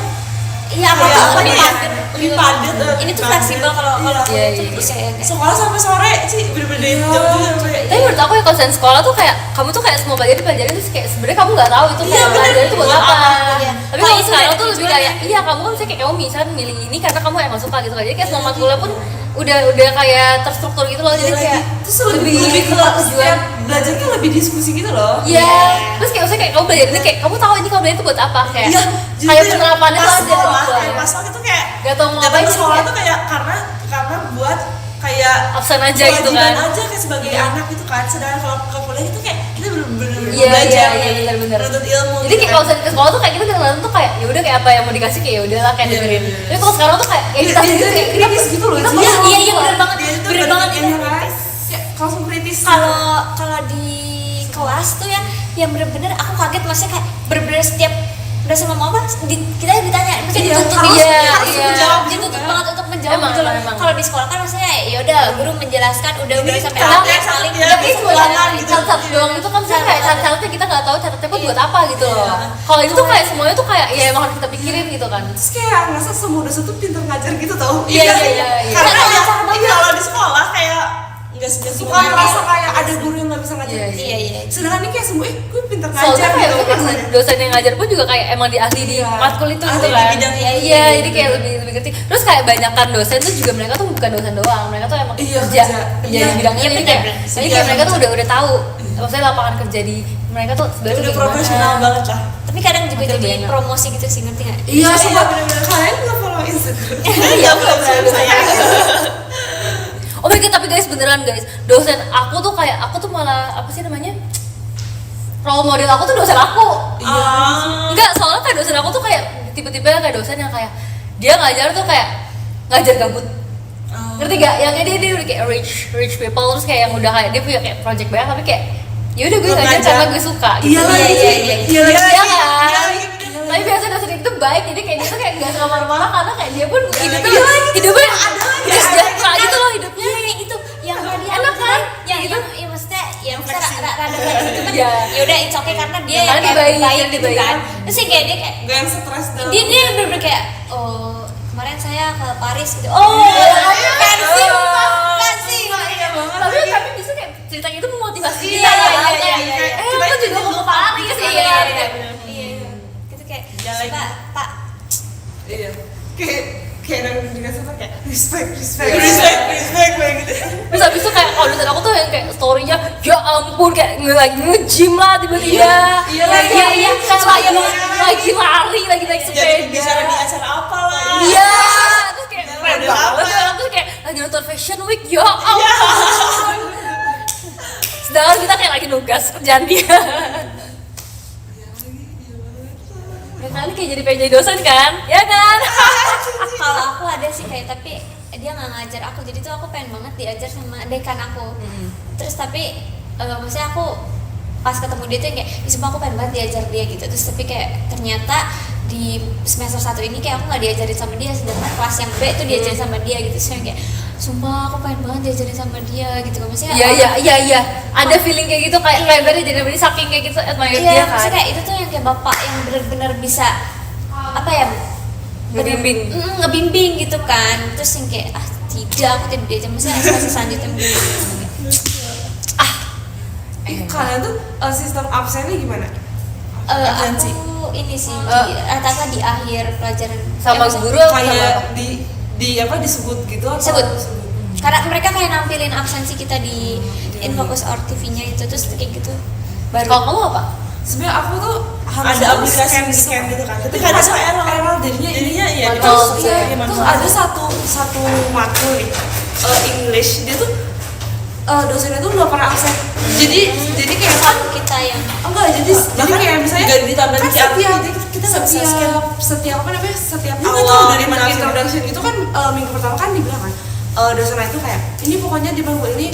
Iya, apa kayak tuh apa lebih ya? padat. Lebih padat. Ini tuh fleksibel kalau Iya. Iya, itu iya. bisa ya. Kayak. Sekolah sampai sore sih bener-bener jam juga sampai. Tapi menurut aku ya kalau misalnya sekolah tuh kayak kamu tuh kayak semua pelajaran terus kayak sebenarnya kamu nggak tahu itu Iya, kayak bener. pelajaran itu buat apa. Iya. Tapi Oh, kalau itu sekarang ada tuh lebih tujuannya. kayak iya kamu kan misalnya kayak kamu misalnya milih ini karena kamu emang suka gitu kan. Jadi kayak semua matkulnya pun udah kayak terstruktur gitu loh. Jadi Iya kayak lagi. Terus lebih ke tujuan. setiap belajar kan lebih diskusi gitu loh. Iya. Terus kayak maksudnya kayak kamu belajar ini kayak kamu tahu ini kamu belajar itu buat apa kayak Iya, kayak penerapannya tuh pas ada sekolah, gitu. kayak pas waktu itu kayak Gak tau mau datang ngapain ke sekolah kayak tuh kayak karena buat kayak absen aja gitu kewajiban kan. aja kayak sebagai anak gitu kan. Sedangkan kalau ke kuliah itu kayak kita bener-bener Iya, belajar, iya, bener-bener. menuntut ilmu. Jadi gitu kayak kan. kalau misalnya ke sekolah tuh kayak kita kadang-kadang tuh kayak ya udah kayak apa yang mau dikasih kayak ya udahlah kayak Iya, dengerin. iya, iya. Tapi kalau sekarang tuh kayak ya kita Dia sendiri kayak kritis gitu loh. kita Iya, perlu iya, gitu bener loh. banget. Dia itu Bener banget yang itu. kritis. Ya, langsung kritis. Kalau di kelas tuh ya yang bener-bener aku kaget, maksudnya kayak bener-bener setiap dosen ngomong apa kita ditanya mesti Iya, dituntut harus- iya, harus iya. menjawab dituntut juga. banget untuk menjawab Emang, gitu loh. emang. Kalau di sekolah kan maksudnya ya udah guru menjelaskan udah Ini sampai kalau akhir kayak paling satu ya, tapi bisa sekolah ulangan gitu. Satu doang itu kan misalnya kayak catatnya kita nggak tahu catatnya pun buat apa gitu loh. Iya. Kalau itu tuh kayak semuanya tuh kayak ya emang harus kita pikirin gitu kan. Terus kayak ngerasa semua dosen tuh pintar ngajar gitu tau. Iya, iya, iya, iya. Karena Nggak ya, ngajar banget. kalau di sekolah kayak suka merasa kayak ada guru yang nggak bisa ngajar. Iya. Sedangkan ini kayak semua, gue pintar Soalnya ngajar kayak gitu mungkin rasanya. dosen yang ngajar pun juga kayak emang di ahli di matkul itu gitu Ahli di kan. bidang itu. Iya, jadi kayak lebih ngerti. Terus kayak banyakan dosen tuh juga mereka tuh bukan dosen doang, mereka tuh emang Iya, kerja kerja. di Iya, bidangnya. iya, Jadi benar, kayak benar. jadi kayak mereka tuh udah tahu. Maksudnya lapangan kerja di mereka tuh sebenarnya Udah kayak profesional gimana. banget lah. Tapi kadang juga Makin jadi banyak. promosi gitu sih, ngerti nggak? Iya, bener-bener. Kalian nggak follow Instagram? Iya, belum saya. Oh my god, tapi guys beneran guys, dosen aku tuh kayak aku tuh malah apa sih namanya, role model aku tuh dosen aku. Enggak, soalnya kayak dosen aku tuh kayak tipe-tipe kayak dosen yang kayak dia ngajar tuh kayak ngajar gabut. Ngerti gak? Yang dia udah kayak rich people, terus kayak yang udah kayak dia punya kayak project banyak tapi kayak ya udah gue ngajar karena gue suka gitu. Iya kan? Tapi biasa dosen itu baik, jadi kayak dia tuh kayak gak suka marah-marah karena kayak dia pun hidupnya sejahtera gitu loh hidupnya. Itu yang tadi Enak kan? yang itu ya maksudnya yang maksudnya rada kayak gitu kan. Iya. Ya udah it's okay karena dia Karena yang dia kayak baik, baik dia gitu baik. kan. Terus sih kayak dia kayak Gak yang stres dalam. dia bener-bener kayak oh kemarin saya ke Paris gitu. Fancy. Tapi bisa kayak ceritanya itu memotivasi Iya, kita iya, kan? iya, Kayak, iya, iya. aku juga mau ke Paris Iya. gitu. Gitu kayak Jalan. Pak Iya. Kayak yang dikasih tuh kayak respect kayak gitu. Terus abis itu kayak kalau dosen aku tuh yang kayak story-nya ya ampun kayak lagi nge-gym lah tiba-tiba. Iya, Kayak lagi lari, lagi naik Jadi sepeda. bicara di acara apa lah. Iya, terus kayak Iya, keren model banget apa? kan. Terus kayak lagi nonton Fashion Week, ya ampun. Sedangkan kita kayak lagi nugas kerjaan dia. Ya kan kayak jadi PJ dosen kan? Ya kan? kalau aku ada sih kayak tapi dia nggak ngajar aku jadi tuh aku pengen banget diajar sama dekan aku. Terus tapi maksudnya aku pas ketemu dia tuh yang kayak "Ih, sumpah aku pengen banget diajar dia gitu terus tapi kayak ternyata di semester 1 ini kayak aku nggak diajarin sama dia sedangkan kelas yang B tuh diajarin sama dia gitu terus yang kayak sumpah aku pengen banget diajarin sama dia gitu kan maksudnya Iya. Ada feeling kayak gitu kayak bener jadi bener saking kayak gitu admire iya dia kan. maksudnya kayak itu tuh yang kayak bapak yang bener-bener bisa apa ya Ngebimbing. ngebimbing gitu kan terus yang kayak tidak aku tidak diajar maksudnya semester selanjutnya mungkin Kalian tuh sistem absennya gimana? Absensi. aku ini sih rata-rata di akhir pelajaran Sama maksudnya guru apa sama Kayak apa? di apa disebut gitu atau Sebut. karena mereka kayak nampilin absensi kita di Infocus or TV-nya itu terus kayak gitu baru Kalau kamu apa? Sebenarnya aku tuh harus Ada aplikasi scan gitu kan. Tapi kadang masa error. error jadinya Jadinya iya Manual. terus Iya, manual. terus ada satu matkul nih English dia tuh dosennya tuh nggak pernah absen jadi kayak satu kita yang enggak jadi kayak misalnya nggak ditambahin kan QR, setiap jadi kita nggak bisa scan. setiap apa namanya setiap Lu nggak tahu awal dari mana introduction itu kan minggu pertama kan dibilang kan dosennya itu kayak ini pokoknya di bangku ini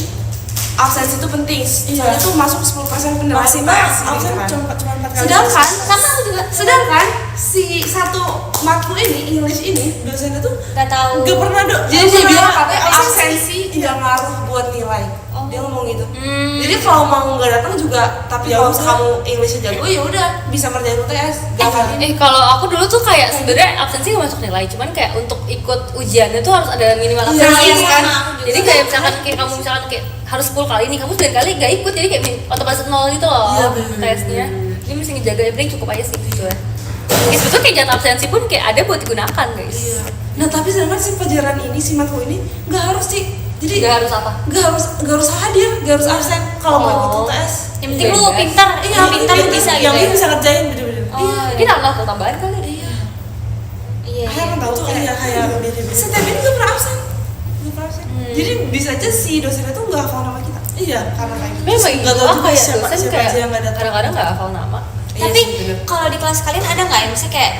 absensi itu penting soalnya tuh masuk 10% penilaian Maksimal UTS gitu absen kan. cuma 4 kali. Sedangkan sama aku juga sedangkan si satu matkul ini English ini dosennya tuh nggak tahu Nggak pernah dok. jadi dia bilang katanya absensi nggak ngaruh buat nilai. Oh. Dia ngomong gitu. Jadi kalau mau nggak datang juga, tapi Ya kalau udah. kamu Englishnya jago ya udah bisa ngerjain UTS. Kalau aku dulu tuh kayak sebenarnya absensi nggak masuk nilai, cuman kayak untuk ikut ujiannya tuh harus ada minimal Iya, absensi iya, kan. sama aku juga. Jadi kayak misalkan kayak kamu misalkan kayak harus 10 kali nih, kamu 9 kali nggak ikut, jadi kayak otomatis 0 gitu loh Iya, bener. tesnya. Ini mesti ngejaga yang penting cukup aja sih gitu ya. Sebetulnya kayak jatah absensi pun kayak ada buat digunakan guys. Nah tapi sedangkan si pelajaran ini si matkul ini nggak harus sih. Jadi Nggak harus apa? nggak harus hadir, nggak harus absen kalau mau ikut Oh. UTS. yang penting lu Bebas. pintar Iya, yang pintar lu pintar. bisa Yang gitu penting ya. bisa ngerjain bener-bener. Oh, Mungkin nambah tuh tambahan kali. Iya. iya Akhirnya kan tahu Tuh kayak kayak beda-beda. setiap ini nggak pernah absen. Nggak pernah absen. Jadi bisa aja si dosennya tuh nggak hafal nama kita. Iya. Karena kayak gitu. Memang Nggak tahu juga kayak siapa dosen siapa kayak aja yang nggak datang. kadang-kadang nggak hafal nama. tapi Iya sih, bener. kalau di kelas kalian ada nggak ya misalnya kayak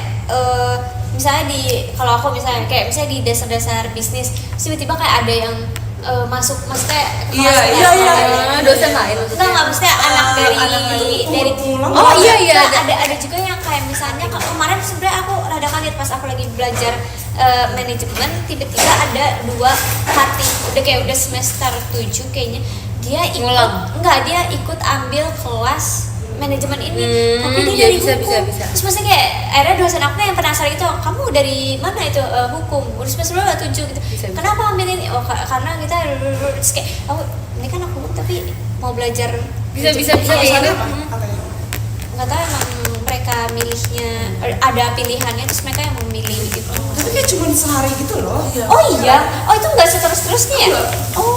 misalnya di kalau aku misalnya kayak misalnya di dasar-dasar bisnis terus tiba-tiba kayak ada yang maksudnya ke Iya, kelas iya, kita. iya. Dosen lain maksudnya. Enggak maksudnya anak dari dari pulang. Oh iya iya Nah, ada. ada juga yang kayak misalnya kemarin sebenarnya aku rada kaget pas aku lagi belajar manajemen tiba-tiba ada 2 hati udah kayak udah semester 7 kayaknya dia ikut Ngulang. enggak dia ikut ambil kelas manajemen ini, tapi dia iya, dari bisa, hukum. bisa, bisa. Terus maksudnya kayak akhirnya dosen aku yang penasaran gitu, kamu dari mana itu hukum? Udah semester berapa? 7 gitu. Bisa. Kenapa ambil ini? Oh karena kita terus kayak aku ini kan aku tapi mau belajar. Bisa, bisa, bisa, Alasannya iya. apa? Katanya. Nggak tahu emang mereka milihnya ada pilihannya terus mereka yang memilih gitu. Tapi kayak cuma sehari gitu loh. Oh iya, oh itu nggak seterus-terusnya ya? Oh,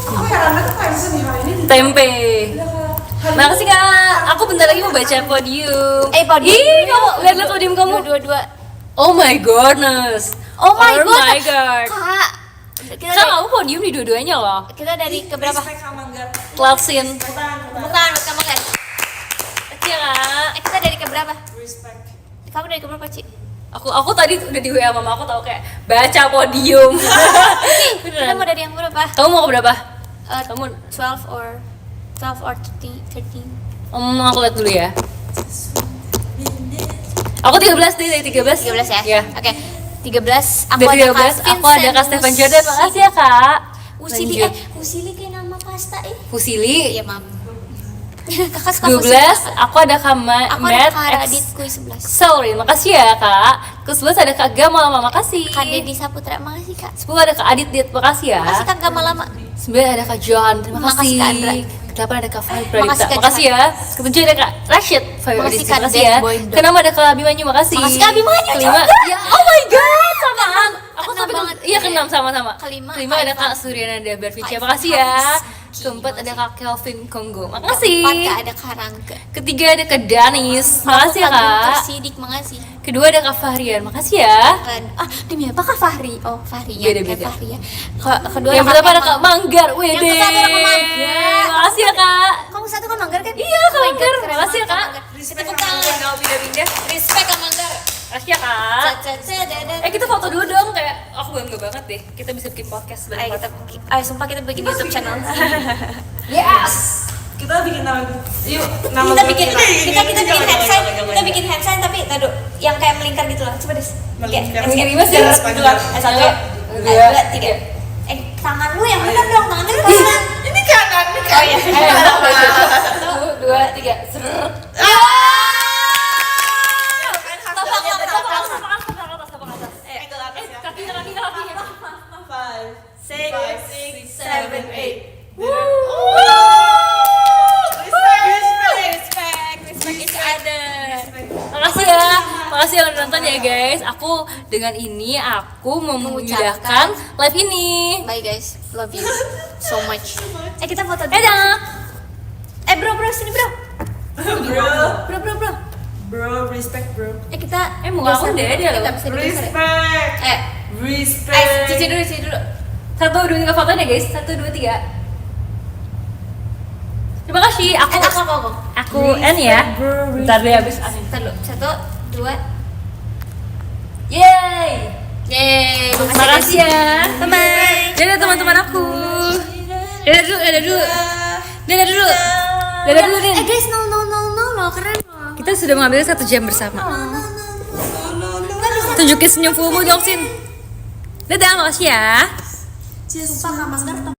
Aku heran tuh kayak misalnya hari ini Tempe. Makasih kak, aku bentar lagi mau baca podium. podium. Ih, kamu lihat podium kamu. Dua. Oh my goodness. Oh my god. Kak, kita Kak, kamu podium di dua-duanya loh. kita dari keberapa? Respect sama Manggar. Cloudsin. Bukan kamu kan? Iya kak. Kita dari keberapa? Respect. Kamu dari keberapa Ci? Aku tadi udah di WA mama aku tahu kayak baca podium. Kita Beneran. mau dari yang berapa? Kamu mau ke berapa? Kamu 12 or 13. Aku lihat dulu ya. Aku 13 deh, dari 13. 13 ya? Iya. Oke. 13 aku Dari ada 13 Kak aku ada Kak Stefan Vincent Jordan. Makasih ya kak. Usili Lanjut. Usili kayak nama pasta Fusili. Iya maaf. Kakak suka 12 Fusili. aku ada Kak Aku ada Matt Kak X Raditku 11. Sorry, makasih ya kak. Ke 11 ada Kak Gamal lama, makasih. Kak Dedi Saputra, makasih Kak. 10 ada Kak Adit Dit, makasih ya. Makasih Kak Gamal lama. 9 ada Kak Johan, terima Makasih, kasih. Kak Andra. Ke-8 ada Kak Fahri Makasih, Pradipta, Kak makasih ya. Ke-7 ada Kak Rashid, Fahri Makasih, Pradipta, Kak makasih ya. Dead Boy Dog. Ke-6 ada Kak Abimanyu, makasih. Makasih, Kak Abimanyu Kelima, juga. ya oh my god, samaan. Aku Keenam sampai banget. iya ke-6 sama-sama. Kelima, Kelima ada Ivan. Kak Suryana Bervicia, Ivan makasih ya. Hafiz. Keempat ada Kak Kelvin Kongo, makasih. Keempat Kak ada Karangga. Ketiga ada Kak Danis, makasih ya Aku Kak Guntur Kak. Sidik, makasih. Kedua ada Kak Fahrian, makasih ya. Kan, demi apa Kak Fahri? Oh Fahri ya, Beda-beda. Kak Fahri ya. Kedua Yang ada pertama ada Kemal. Kak Manggar, wede. Yang kesatu ada Kak Manggar. Makasih ya Kak. Kamu satu Kak Manggar kan? Iya, Kak Oh my God, Manggar. keren Makasih ya, banget, Kak. Manggar. Respect Tepuk sama tangan. Manggar. pindah-pindah. Respect Kak Manggar. Makasih ya Kak. Dadah. Kita foto dulu dong, kayak aku bangga banget deh. Kita bisa bikin podcast Ayo bareng. kita, sumpah kita bikin YouTube channel. Yes. Kita bikin nama yuk nama kita grup bikin kita bikin Jangan, hand sign, jangan, kita jangan. bikin hand sign tapi tadu yang kayak melingkar gitu loh. Coba des. Melingkar. Gimana sih? Dua. Satu, Dua, dua, tiga. Tangan lu yang benar dong, tangan lu kanan. Ini kanan, ini Oh iya. Satu, dua, tiga. Seret. Five, six, seven, eight. Respect each other. Makasih ya, makasih yang udah nonton ya guys. Aku dengan ini aku memudahkan live ini. Bye guys, love you so much. Kita foto dulu. Dadah. Bro sini bro. Bro. Bro, respect bro. Kita Muka aku udah ada loh. Nggak bisa digeser. Respect. Respect. Cici dulu. 1, 2, 3 fotonya guys. 1, 2, 3. Terima kasih. Aku N ya. Bentar deh habis N. Ntar dulu. 1, 2. Yeay. Yeay. Makasih ya. Bye-bye. Dadah teman-teman aku. Dadah dulu. Dadah dulu, Din. Guys, no, keren loh. Kita sudah mengambil 1 jam bersama. Tunjukin senyum fullmu dong, Sin. Dadah, makasih ya. Sumpah Kak Manggar